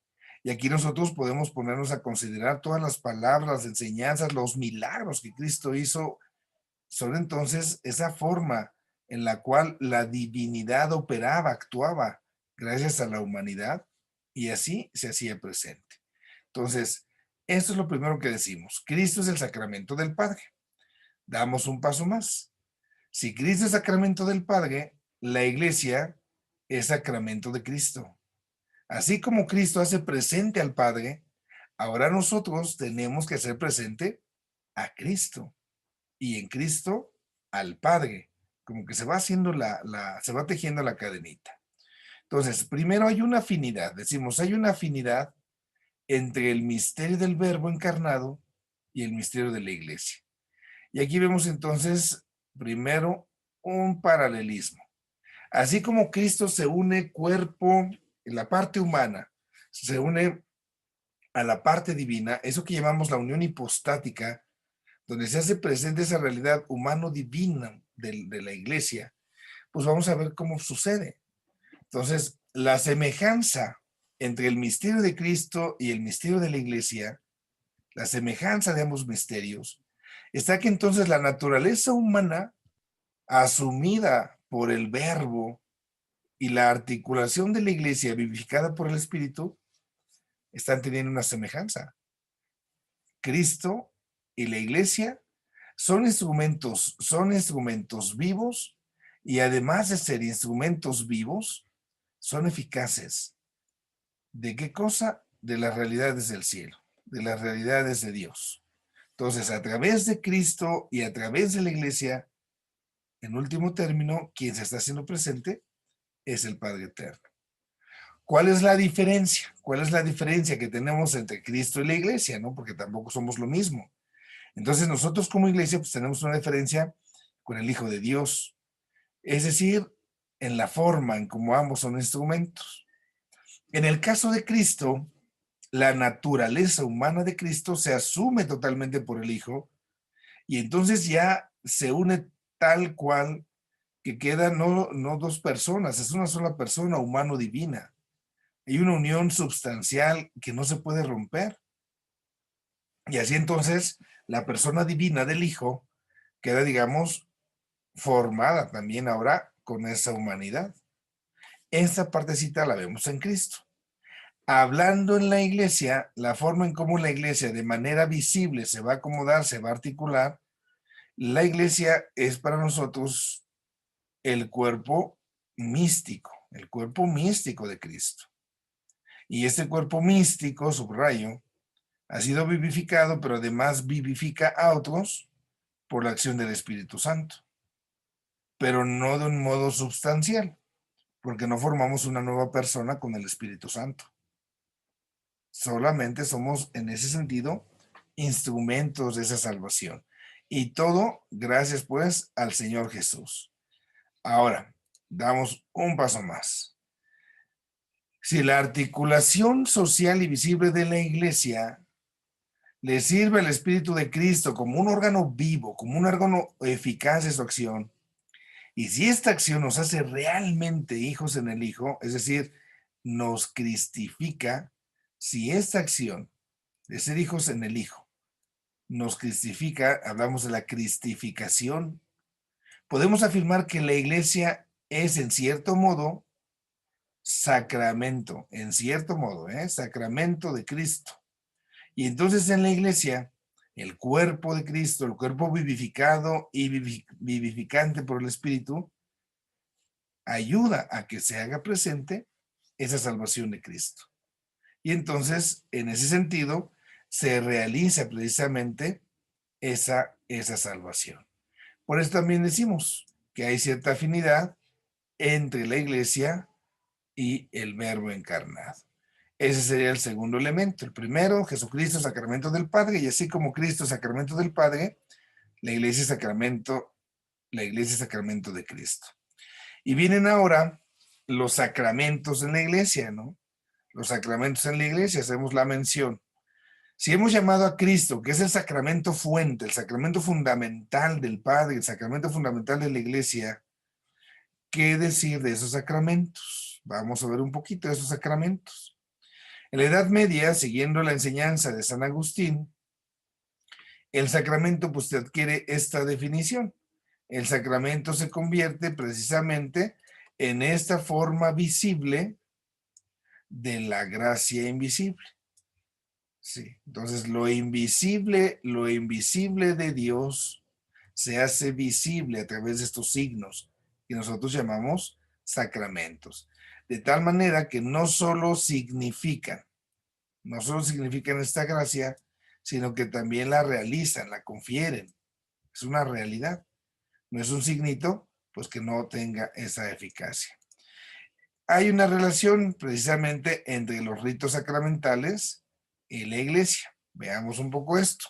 Y aquí nosotros podemos ponernos a considerar todas las palabras, las enseñanzas, los milagros que Cristo hizo. Son entonces esa forma en la cual la divinidad operaba, actuaba gracias a la humanidad y así se hacía presente. Entonces, esto es lo primero que decimos. Cristo es el sacramento del Padre. Damos un paso más. Si Cristo es sacramento del Padre, la iglesia es sacramento de Cristo. Así como Cristo hace presente al Padre, ahora nosotros tenemos que hacer presente a Cristo y en Cristo al Padre. Como que se va haciendo se va tejiendo la cadenita. Entonces, primero hay una afinidad. Decimos, hay una afinidad entre el misterio del Verbo encarnado y el misterio de la iglesia. Y aquí vemos entonces, primero, un paralelismo. Así como Cristo se une cuerpo, en la parte humana, se une a la parte divina, eso que llamamos la unión hipostática, donde se hace presente esa realidad humano-divina de la iglesia, pues vamos a ver cómo sucede. Entonces, la semejanza entre el misterio de Cristo y el misterio de la iglesia, la semejanza de ambos misterios, está que entonces la naturaleza humana, asumida por el verbo y la articulación de la iglesia vivificada por el Espíritu, están teniendo una semejanza. Cristo y la iglesia son instrumentos vivos y además de ser instrumentos vivos, son eficaces. ¿De qué cosa? De las realidades del cielo, de las realidades de Dios. Entonces, a través de Cristo y a través de la iglesia, en último término, quien se está haciendo presente es el Padre Eterno. ¿Cuál es la diferencia? ¿Cuál es la diferencia que tenemos entre Cristo y la iglesia? ¿No? Porque tampoco somos lo mismo. Entonces, nosotros como iglesia, pues tenemos una diferencia con el Hijo de Dios. Es decir, en la forma en cómo ambos son instrumentos. En el caso de Cristo, la naturaleza humana de Cristo se asume totalmente por el Hijo y entonces ya se une tal cual que quedan no dos personas, es una sola persona humano-divina. Hay una unión substancial que no se puede romper. Y así entonces la persona divina del Hijo queda, digamos, formada también ahora con esa humanidad. Esta partecita la vemos en Cristo. Hablando en la iglesia, la forma en cómo la iglesia de manera visible se va a acomodar, se va a articular, la iglesia es para nosotros el cuerpo místico de Cristo. Y este cuerpo místico, subrayo, ha sido vivificado, pero además vivifica a otros por la acción del Espíritu Santo, pero no de un modo sustancial, porque no formamos una nueva persona con el Espíritu Santo. Solamente somos, en ese sentido, instrumentos de esa salvación. Y todo gracias, pues, al Señor Jesús. Ahora, damos un paso más. Si la articulación social y visible de la iglesia le sirve al Espíritu de Cristo como un órgano vivo, como un órgano eficaz de su acción, y si esta acción nos hace realmente hijos en el Hijo, es decir, nos cristifica, si esta acción de ser hijos en el Hijo nos cristifica, hablamos de la cristificación, podemos afirmar que la iglesia es en cierto modo sacramento, en cierto modo, sacramento de Cristo. Y entonces en la iglesia, el cuerpo de Cristo, el cuerpo vivificado y vivificante por el Espíritu, ayuda a que se haga presente esa salvación de Cristo. Y entonces, en ese sentido, se realiza precisamente esa salvación. Por eso también decimos que hay cierta afinidad entre la iglesia y el Verbo encarnado. Ese sería el segundo elemento. El primero, Jesucristo, sacramento del Padre, y así como Cristo, sacramento del Padre, la iglesia es sacramento de Cristo. Y vienen ahora los sacramentos en la iglesia, ¿no? Los sacramentos en la iglesia, hacemos la mención. Si hemos llamado a Cristo, que es el sacramento fuente, el sacramento fundamental del Padre, el sacramento fundamental de la iglesia, ¿qué decir de esos sacramentos? Vamos a ver un poquito de esos sacramentos. En la Edad Media, siguiendo la enseñanza de San Agustín, el sacramento pues adquiere esta definición. El sacramento se convierte precisamente en esta forma visible de la gracia invisible. Sí, entonces lo invisible de Dios se hace visible a través de estos signos que nosotros llamamos sacramentos. De tal manera que no solo significan esta gracia, sino que también la realizan, la confieren. Es una realidad. No es un signito, pues que no tenga esa eficacia. Hay una relación precisamente entre los ritos sacramentales y la iglesia. Veamos un poco esto.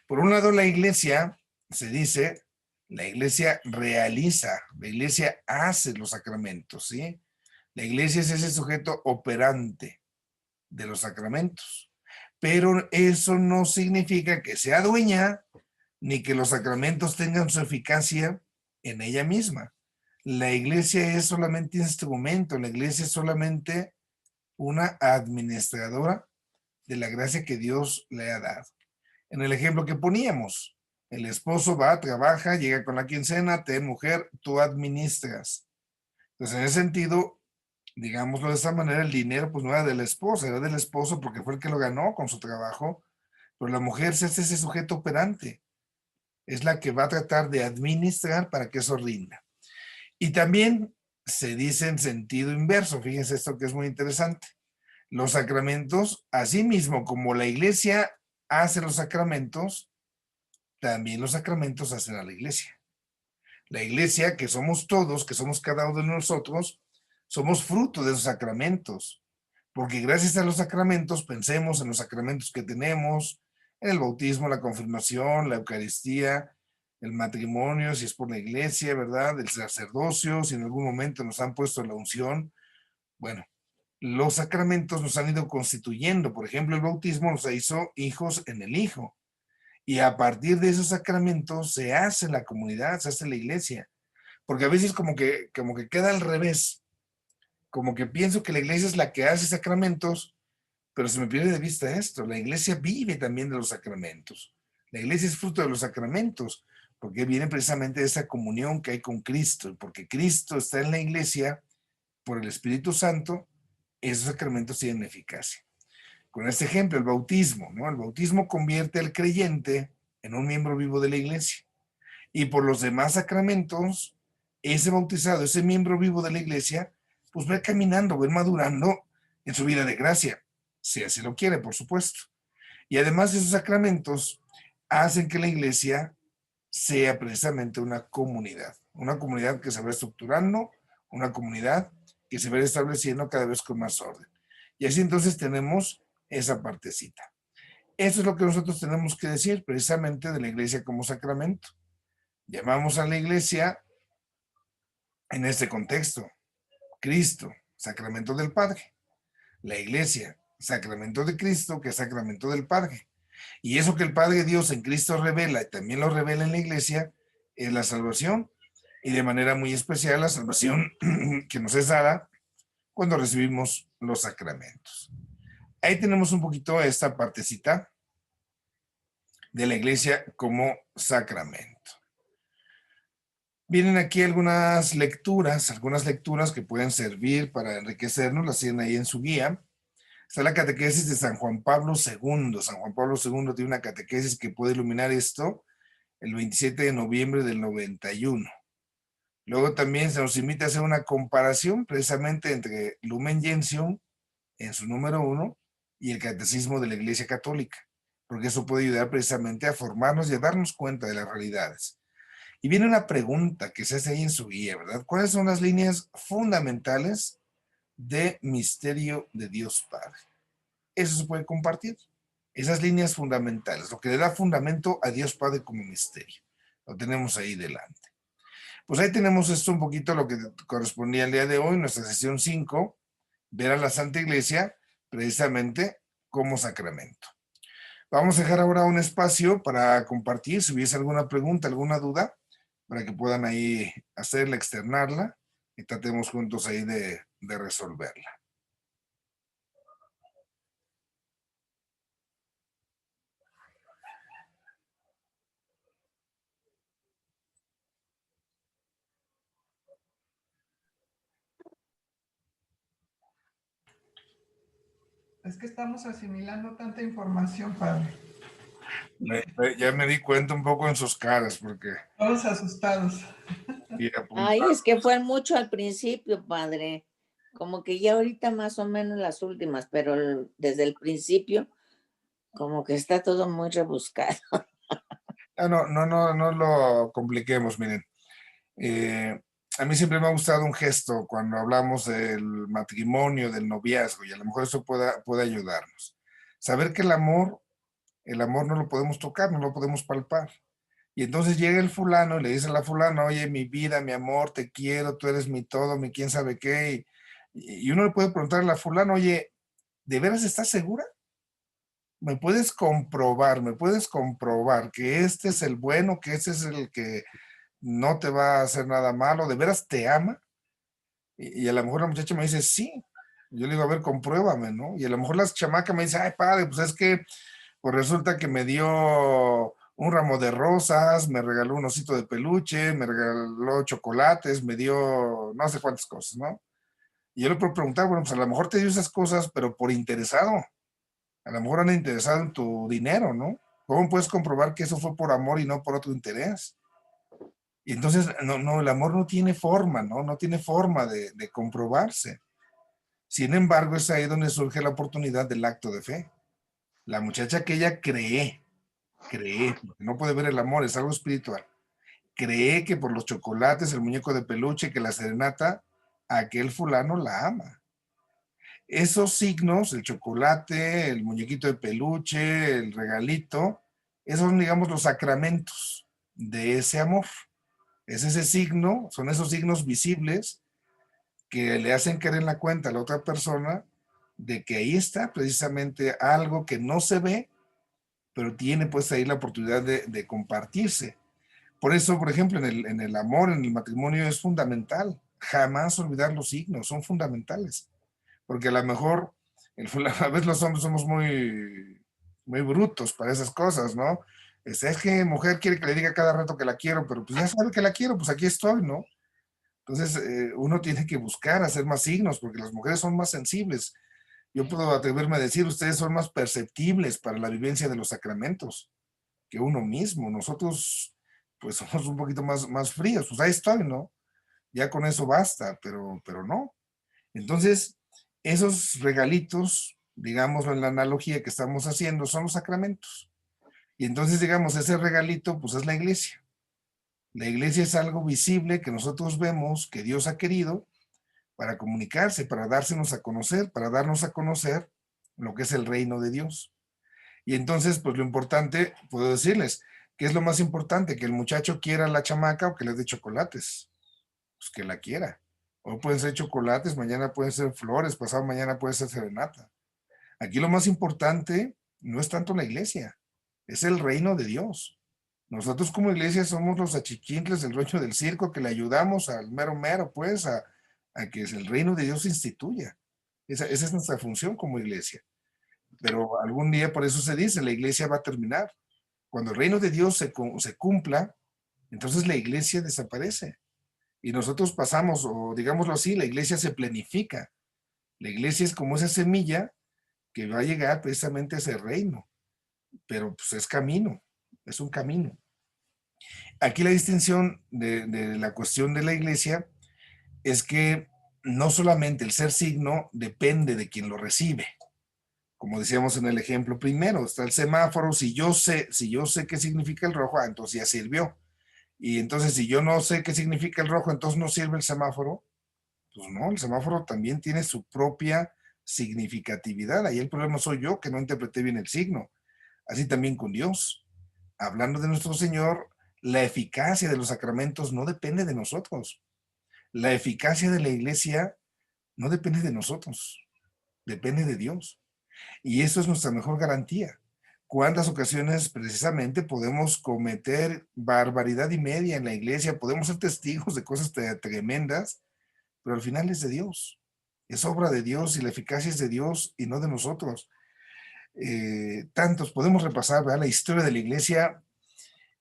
Por un lado, la iglesia, se dice, la iglesia realiza, la iglesia hace los sacramentos, ¿sí? La iglesia es ese sujeto operante de los sacramentos. Pero eso no significa que sea dueña ni que los sacramentos tengan su eficacia en ella misma. La iglesia es solamente instrumento, la iglesia es solamente una administradora de la gracia que Dios le ha dado. En el ejemplo que poníamos, el esposo va, trabaja, llega con la quincena, mujer, tú administras. Entonces, en ese sentido, digámoslo de esa manera, el dinero pues no era de la esposa, era del esposo porque fue el que lo ganó con su trabajo, pero la mujer se hace ese sujeto operante. Es la que va a tratar de administrar para que eso rinda. Y también se dice en sentido inverso, fíjense esto que es muy interesante. Los sacramentos, así mismo como la iglesia hace los sacramentos, también los sacramentos hacen a la iglesia. La iglesia, que somos todos, que somos cada uno de nosotros, somos fruto de esos sacramentos. Porque gracias a los sacramentos, pensemos en los sacramentos que tenemos, en el bautismo, la confirmación, la Eucaristía, el matrimonio, si es por la iglesia, ¿verdad? El sacerdocio, si en algún momento nos han puesto la unción. Bueno, los sacramentos nos han ido constituyendo. Por ejemplo, el bautismo nos hizo hijos en el Hijo. Y a partir de esos sacramentos se hace la comunidad, se hace la iglesia. porque a veces como que queda al revés, como que pienso que la iglesia es la que hace sacramentos, pero se me pierde de vista esto, la iglesia vive también de los sacramentos, la iglesia es fruto de los sacramentos, porque viene precisamente de esa comunión que hay con Cristo, porque Cristo está en la iglesia por el Espíritu Santo, esos sacramentos tienen eficacia. Con este ejemplo, el bautismo, ¿no? El bautismo convierte al creyente en un miembro vivo de la iglesia. Y por los demás sacramentos, ese bautizado, ese miembro vivo de la iglesia, pues va caminando, va madurando en su vida de gracia, si así lo quiere, por supuesto. Y además esos sacramentos hacen que la iglesia sea precisamente una comunidad que se va estructurando, una comunidad que se va estableciendo cada vez con más orden. Y así entonces tenemos esa partecita. Eso es lo que nosotros tenemos que decir precisamente de la iglesia como sacramento. Llamamos a la iglesia en este contexto, Cristo, sacramento del Padre. La iglesia, sacramento de Cristo, que es sacramento del Padre. Y eso que el Padre Dios en Cristo revela y también lo revela en la iglesia, es la salvación. Y de manera muy especial la salvación que nos es dada cuando recibimos los sacramentos. Ahí tenemos un poquito esta partecita de la iglesia como sacramento. Vienen aquí algunas lecturas que pueden servir para enriquecernos, las tienen ahí en su guía. Está la catequesis de San Juan Pablo II. San Juan Pablo II tiene una catequesis que puede iluminar esto el 27 de noviembre del 91. Luego también se nos invita a hacer una comparación precisamente entre Lumen Gentium en su número 1 y el Catecismo de la Iglesia Católica, porque eso puede ayudar precisamente a formarnos y a darnos cuenta de las realidades. Y viene una pregunta que se hace ahí en su guía, ¿verdad? ¿Cuáles son las líneas fundamentales de misterio de Dios Padre? Eso se puede compartir. Esas líneas fundamentales, lo que le da fundamento a Dios Padre como misterio. Lo tenemos ahí delante. Pues ahí tenemos esto un poquito lo que correspondía al día de hoy, nuestra sesión 5, ver a la Santa Iglesia precisamente como sacramento. Vamos a dejar ahora un espacio para compartir, si hubiese alguna pregunta, alguna duda, para que puedan ahí hacerla, externarla y tratemos juntos ahí de resolverla. Es que estamos asimilando tanta información, padre. Ya me di cuenta un poco en sus caras, porque... Todos asustados. Ay, es que fue mucho al principio, padre. Como que ya ahorita más o menos las últimas, pero desde el principio como que está todo muy rebuscado. No lo compliquemos, miren. A mí siempre me ha gustado un gesto cuando hablamos del matrimonio, del noviazgo, y a lo mejor eso puede ayudarnos. Saber que el amor no lo podemos tocar, no lo podemos palpar. Y entonces llega el fulano y le dice a la fulana, oye, mi vida, mi amor, te quiero, tú eres mi todo, mi quién sabe qué. Y uno le puede preguntar a la fulana, oye, ¿de veras estás segura? ¿Me puedes comprobar que este es el bueno, que este es el que no te va a hacer nada malo? ¿De veras te ama? Y a lo mejor la muchacha me dice, sí. Yo le digo, a ver, compruébame, ¿no? Y a lo mejor la chamaca me dice, ay, padre, pues es que pues resulta que me dio un ramo de rosas, me regaló un osito de peluche, me regaló chocolates, me dio no sé cuántas cosas, ¿no? Y yo le puedo preguntar, bueno, pues a lo mejor te dio esas cosas, pero por interesado. A lo mejor anda interesado en tu dinero, ¿no? ¿Cómo puedes comprobar que eso fue por amor y no por otro interés? Y entonces, no, el amor no tiene forma, ¿no? No tiene forma de comprobarse. Sin embargo, es ahí donde surge la oportunidad del acto de fe. La muchacha que ella cree, porque no puede ver el amor, es algo espiritual. Cree que por los chocolates, el muñeco de peluche, que la serenata, aquel fulano la ama. Esos signos, el chocolate, el muñequito de peluche, el regalito, esos son, digamos, los sacramentos de ese amor. Es ese signo, son esos signos visibles que le hacen caer en la cuenta a la otra persona de que ahí está precisamente algo que no se ve, pero tiene pues ahí la oportunidad de compartirse. Por eso, por ejemplo, en el amor, en el matrimonio es fundamental. Jamás olvidar los signos, son fundamentales. Porque a lo mejor, a veces los hombres somos muy brutos para esas cosas, ¿no? Es que mujer quiere que le diga cada rato que la quiero, pero pues ya sabe que la quiero, pues aquí estoy, ¿no? Entonces, uno tiene que buscar hacer más signos, porque las mujeres son más sensibles. Yo puedo atreverme a decir, ustedes son más perceptibles para la vivencia de los sacramentos que uno mismo. Nosotros, pues somos un poquito más fríos, pues ahí estoy, ¿no? Ya con eso basta, pero no. Entonces, esos regalitos, digámoslo en la analogía que estamos haciendo, son los sacramentos. Y entonces, digamos, ese regalito, pues es la iglesia. La iglesia es algo visible que nosotros vemos que Dios ha querido para comunicarse, para dársenos a conocer, para darnos a conocer lo que es el reino de Dios. Y entonces, pues lo importante, puedo decirles, ¿qué es lo más importante? Que el muchacho quiera a la chamaca o que le dé chocolates. Pues que la quiera. Hoy pueden ser chocolates, mañana pueden ser flores, pasado mañana puede ser serenata. Aquí lo más importante no es tanto la iglesia, es el reino de Dios. Nosotros como iglesia somos los achiquintles del dueño del circo que le ayudamos al mero mero, pues, a que el reino de Dios se instituya. Esa es nuestra función como iglesia. Pero algún día, por eso se dice, la iglesia va a terminar. Cuando el reino de Dios se cumpla, entonces la iglesia desaparece. Y nosotros pasamos, o digámoslo así, la iglesia se planifica. La iglesia es como esa semilla que va a llegar precisamente a ese reino. Pero pues es camino, es un camino. Aquí la distinción de la cuestión de la iglesia es que no solamente el ser signo depende de quien lo recibe. Como decíamos en el ejemplo primero, está el semáforo, si yo sé qué significa el rojo, entonces ya sirvió. Y entonces si yo no sé qué significa el rojo, entonces no sirve el semáforo. Pues no, el semáforo también tiene su propia significatividad. Ahí el problema soy yo que no interpreté bien el signo. Así también con Dios. Hablando de nuestro Señor, la eficacia de los sacramentos no depende de nosotros. La eficacia de la iglesia no depende de nosotros, depende de Dios. Y eso es nuestra mejor garantía. ¿Cuántas ocasiones precisamente podemos cometer barbaridad y media en la iglesia? Podemos ser testigos de cosas tremendas, pero al final es de Dios. Es obra de Dios y la eficacia es de Dios y no de nosotros. Tantos podemos repasar, ¿verdad?, la historia de la iglesia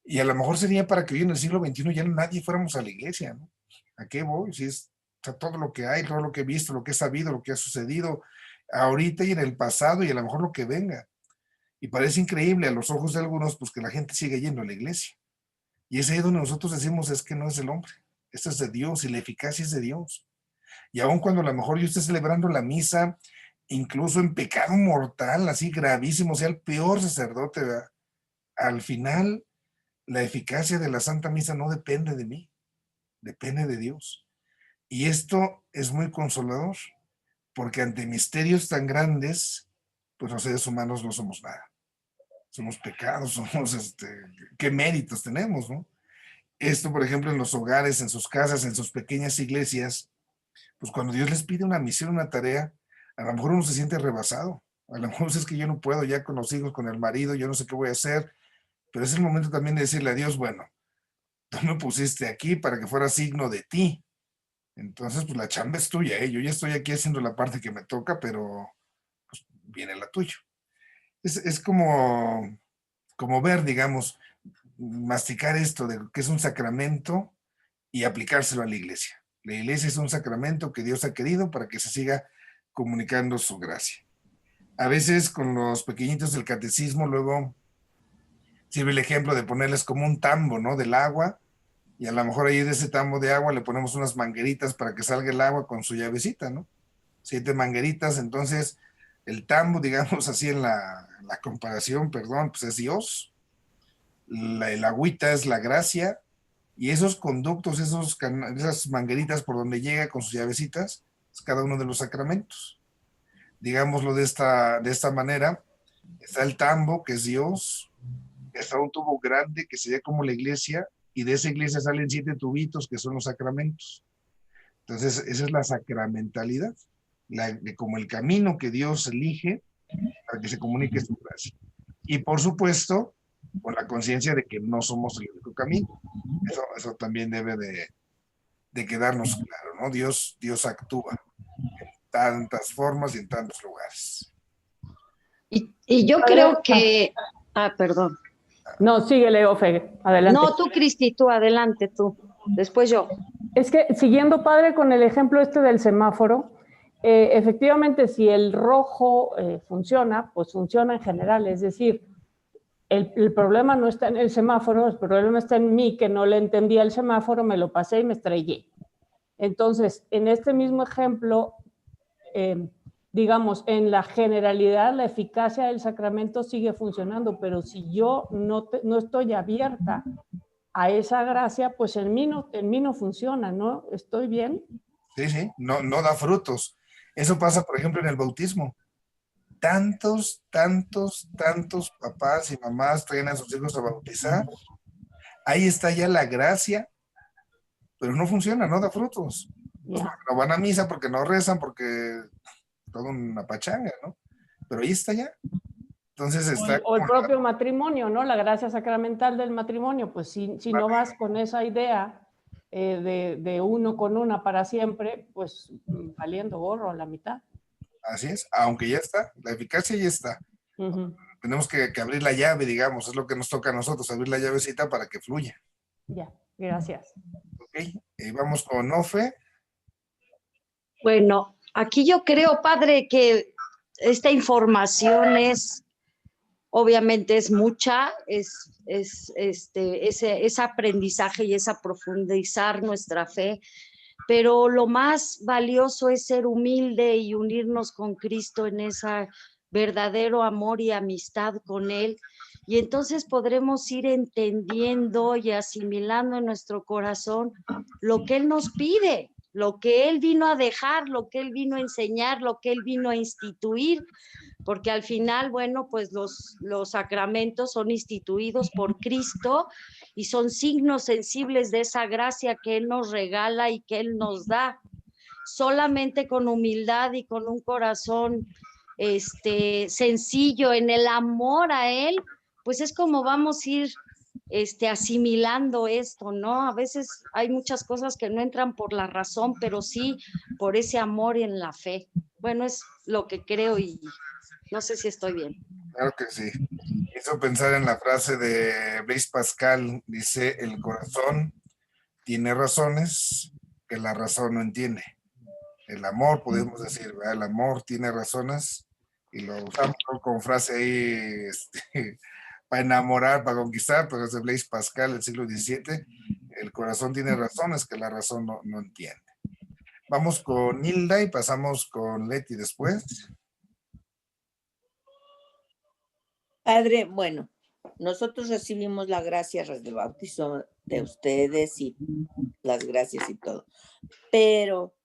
y a lo mejor sería para que hoy en el siglo XXI ya nadie fuéramos a la iglesia, ¿no? ¿A qué voy? Si es todo lo que hay, todo lo que he visto, lo que he sabido, lo que ha sucedido ahorita y en el pasado y a lo mejor lo que venga. Y parece increíble a los ojos de algunos, pues que la gente sigue yendo a la iglesia. Y es ahí donde nosotros decimos es que no es del hombre, esto es de Dios y la eficacia es de Dios. Y aun cuando a lo mejor yo esté celebrando la misa, incluso en pecado mortal, así gravísimo, sea el peor sacerdote, ¿verdad?, al final la eficacia de la Santa Misa no depende de mí, depende de Dios. Y esto es muy consolador, porque ante misterios tan grandes, pues los seres humanos no somos nada. Somos pecados, somos, ¿qué méritos tenemos, no? Esto, por ejemplo, en los hogares, en sus casas, en sus pequeñas iglesias, pues cuando Dios les pide una misión, una tarea, a lo mejor uno se siente rebasado. A lo mejor es que yo no puedo ya con los hijos, con el marido, yo no sé qué voy a hacer, pero es el momento también de decirle a Dios, bueno, tú me pusiste aquí para que fuera signo de ti. Entonces, pues la chamba es tuya, ¿eh? Yo ya estoy aquí haciendo la parte que me toca, pero pues, viene la tuya. Es como ver, digamos, masticar esto de que es un sacramento y aplicárselo a la iglesia. La iglesia es un sacramento que Dios ha querido para que se siga comunicando su gracia. A veces con los pequeñitos del catecismo luego sirve el ejemplo de ponerles como un tambo, ¿no?, del agua, y a lo mejor ahí de ese tambo de agua le ponemos unas mangueritas para que salga el agua con su llavecita, ¿no? 7 mangueritas, entonces el tambo, digamos así en la comparación, perdón, pues es Dios, el agüita es la gracia, y esos conductos, esas mangueritas por donde llega con sus llavecitas, es cada uno de los sacramentos. Digámoslo de esta manera, está el tambo, que es Dios, está un tubo grande, que sería como la iglesia, y de esa iglesia salen 7 tubitos, que son los sacramentos. Entonces, esa es la sacramentalidad, como el camino que Dios elige para que se comunique su gracia. Y por supuesto, con la conciencia de que no somos el único camino. Eso también debe de quedarnos claro, ¿no? Dios actúa en tantas formas y en tantos lugares. Y yo creo que... perdón. No, síguele, Ofe, adelante. No, tú, Cristi, tú, adelante, tú. Después yo. Es que siguiendo, padre, con el ejemplo este del semáforo, efectivamente, si el rojo funciona, pues funciona en general. Es decir, el problema no está en el semáforo, el problema está en mí, que no le entendía el semáforo, me lo pasé y me estrellé. Entonces, en este mismo ejemplo, digamos, en la generalidad, la eficacia del sacramento sigue funcionando, pero si yo no estoy abierta a esa gracia, pues en mí no funciona, ¿no? ¿Estoy bien? Sí, no da frutos. Eso pasa, por ejemplo, en el bautismo. Tantos papás y mamás traen a sus hijos a bautizar. Ahí está ya la gracia, pero no funciona, no da frutos. Pues no van a misa porque no rezan, porque toda una pachanga, ¿no? Pero ahí está ya. Entonces está... O el propio matrimonio, ¿no? La gracia sacramental del matrimonio, pues si no vas con esa idea de uno con una para siempre, pues valiendo gorro a la mitad. Así es, aunque ya está, la eficacia ya está. Tenemos que abrir la llave, digamos, es lo que nos toca a nosotros, abrir la llavecita para que fluya. Ya, gracias. Ok, vamos con Ofe. Bueno, aquí yo creo, padre, que esta información obviamente es mucha, es aprendizaje y es profundizar nuestra fe, pero lo más valioso es ser humilde y unirnos con Cristo en ese verdadero amor y amistad con Él, y entonces podremos ir entendiendo y asimilando en nuestro corazón lo que Él nos pide, lo que Él vino a dejar, lo que Él vino a enseñar, lo que Él vino a instituir, porque al final, bueno, pues los sacramentos son instituidos por Cristo y son signos sensibles de esa gracia que Él nos regala y que Él nos da. Solamente con humildad y con un corazón sencillo en el amor a Él, pues es como vamos a ir asimilando esto, ¿no? A veces hay muchas cosas que no entran por la razón, pero sí por ese amor en la fe. Bueno, es lo que creo y no sé si estoy bien. Claro que sí. Hizo pensar en la frase de Blaise Pascal, dice, el corazón tiene razones que la razón no entiende. El amor, podemos decir, ¿verdad? El amor tiene razones y lo usamos como frase ahí para enamorar, para conquistar, pero es de Blaise Pascal del siglo XVII. El corazón tiene razones que la razón no entiende. Vamos con Hilda y pasamos con Leti después. Padre, bueno, nosotros recibimos la gracia del bautizo de ustedes y las gracias y todo, pero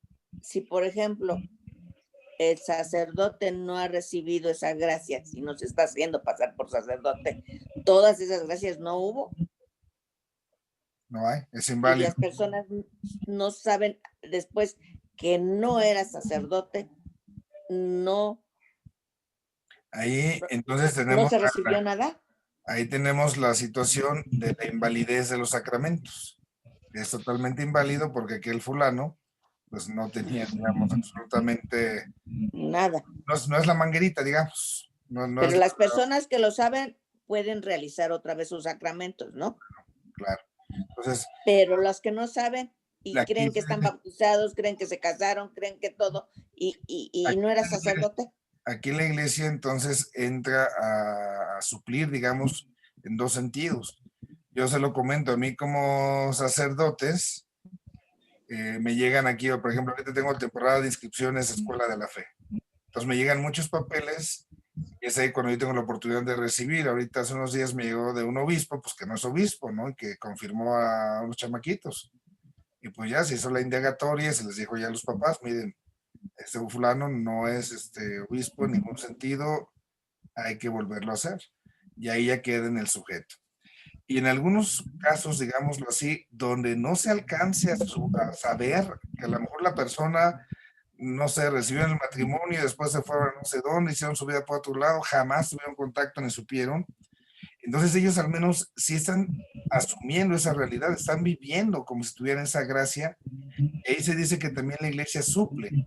si por ejemplo el sacerdote no ha recibido esa gracia, si no se está haciendo pasar por sacerdote, todas esas gracias no hubo. No hay, es inválido. Y las personas no saben después que no era sacerdote, no. Ahí entonces tenemos... ¿No se recibió nada? Ahí tenemos la situación de la invalidez de los sacramentos. Es totalmente inválido porque aquel fulano pues no tenía, digamos, absolutamente... Nada. No es la manguerita, digamos. Pero las personas que lo saben pueden realizar otra vez sus sacramentos, ¿no? Claro. Entonces... Pero los que no saben y creen que están bautizados, creen que se casaron, creen que todo, y no era sacerdote. Aquí la iglesia entonces entra a suplir, digamos, en dos sentidos. Yo se lo comento, a mí como sacerdotes, me llegan aquí, por ejemplo, ahorita tengo temporada de inscripciones a Escuela de la Fe. Entonces me llegan muchos papeles y es ahí cuando yo tengo la oportunidad de recibir. Ahorita hace unos días me llegó de un obispo, pues que no es obispo, ¿no? Y que confirmó a unos chamaquitos. Y pues ya se hizo la indagatoria, se les dijo ya a los papás, miren, este fulano no es obispo en ningún sentido, hay que volverlo a hacer. Y ahí ya queda en el sujeto. Y en algunos casos, digámoslo así, donde no se alcance a saber que a lo mejor la persona, no sé, recibió en el matrimonio y después se fueron a no sé dónde, hicieron su vida por otro lado, jamás tuvieron contacto ni supieron. Entonces ellos al menos sí están asumiendo esa realidad, están viviendo como si tuvieran esa gracia. Y ahí se dice que también la iglesia suple.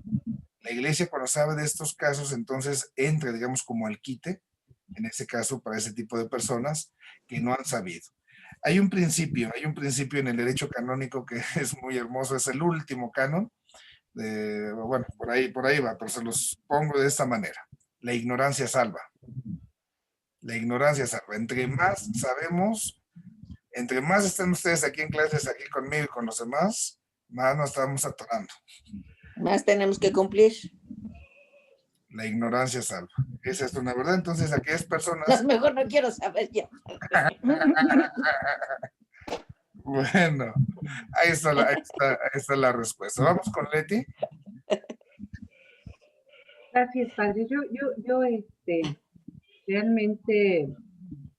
La iglesia cuando sabe de estos casos, entonces entra, digamos, como al quite, en ese caso para ese tipo de personas que no han sabido. Hay un principio en el derecho canónico que es muy hermoso, es el último canon. Bueno, por ahí va, pero se los pongo de esta manera. La ignorancia salva. La ignorancia salva. Entre más sabemos, entre más estén ustedes aquí en clases, aquí conmigo y con los demás, más nos estamos atorando. Más tenemos que cumplir. La ignorancia salva. Esa es una verdad. Entonces, aquellas personas... No, mejor no quiero saber ya. Bueno, ahí está la respuesta. Vamos con Leti. Gracias, padre. Yo realmente,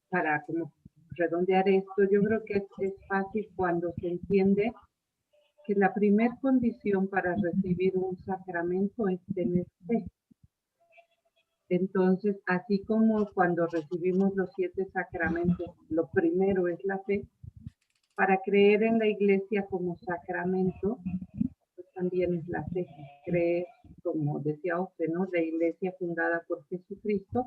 para como redondear esto, yo creo que es fácil cuando se entiende que la primera condición para recibir un sacramento es tener fe. Entonces, así como cuando recibimos los 7 sacramentos, lo primero es la fe, para creer en la iglesia como sacramento, pues también es la fe. Creer, como decía usted, ¿no? La iglesia fundada por Jesucristo,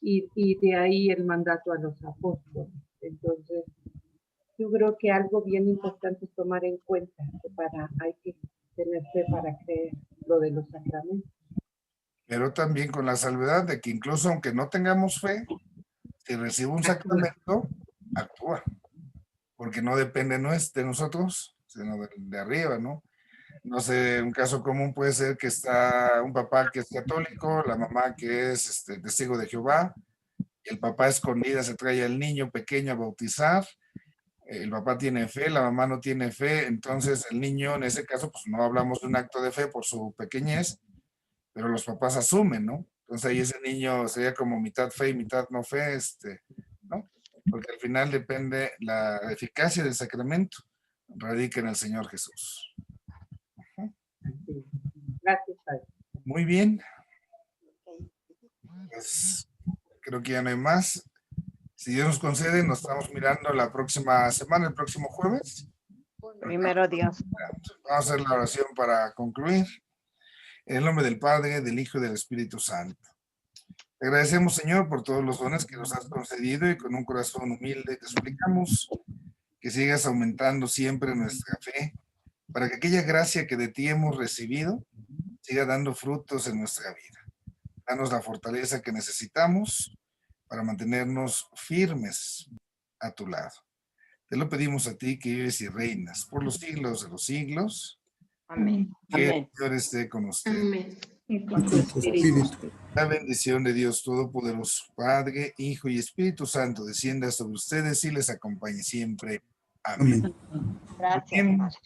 y de ahí el mandato a los apóstoles. Entonces, yo creo que algo bien importante es tomar en cuenta que hay que tener fe para creer lo de los sacramentos. Pero también con la salvedad de que incluso aunque no tengamos fe, si recibe un sacramento, actúa. Porque no depende no es de nosotros, sino de arriba, ¿no? No sé, un caso común puede ser que está un papá que es católico, la mamá que es testigo de Jehová, el papá a escondidas se trae al niño pequeño a bautizar, el papá tiene fe, la mamá no tiene fe, entonces el niño en ese caso, pues no hablamos de un acto de fe por su pequeñez, pero los papás asumen, ¿no? Entonces ahí ese niño sería como mitad fe y mitad no fe, ¿no? Porque al final depende la eficacia del sacramento, radica en el Señor Jesús. Gracias, padre. Muy bien. Pues creo que ya no hay más. Si Dios nos concede, nos estamos mirando la próxima semana, el próximo jueves. Primero Dios. Vamos a hacer la oración para concluir. En el nombre del Padre, del Hijo y del Espíritu Santo. Te agradecemos, Señor, por todos los dones que nos has concedido y con un corazón humilde te suplicamos que sigas aumentando siempre nuestra fe para que aquella gracia que de ti hemos recibido siga dando frutos en nuestra vida. Danos la fortaleza que necesitamos para mantenernos firmes a tu lado. Te lo pedimos a ti que vives y reinas por los siglos de los siglos. Amén. Que Amén. el Señor esté con usted. Amén. Y con tu espíritu. La bendición de Dios Todopoderoso, Padre, Hijo y Espíritu Santo descienda sobre ustedes y les acompañe siempre. Amén. Gracias, Bien. Padre.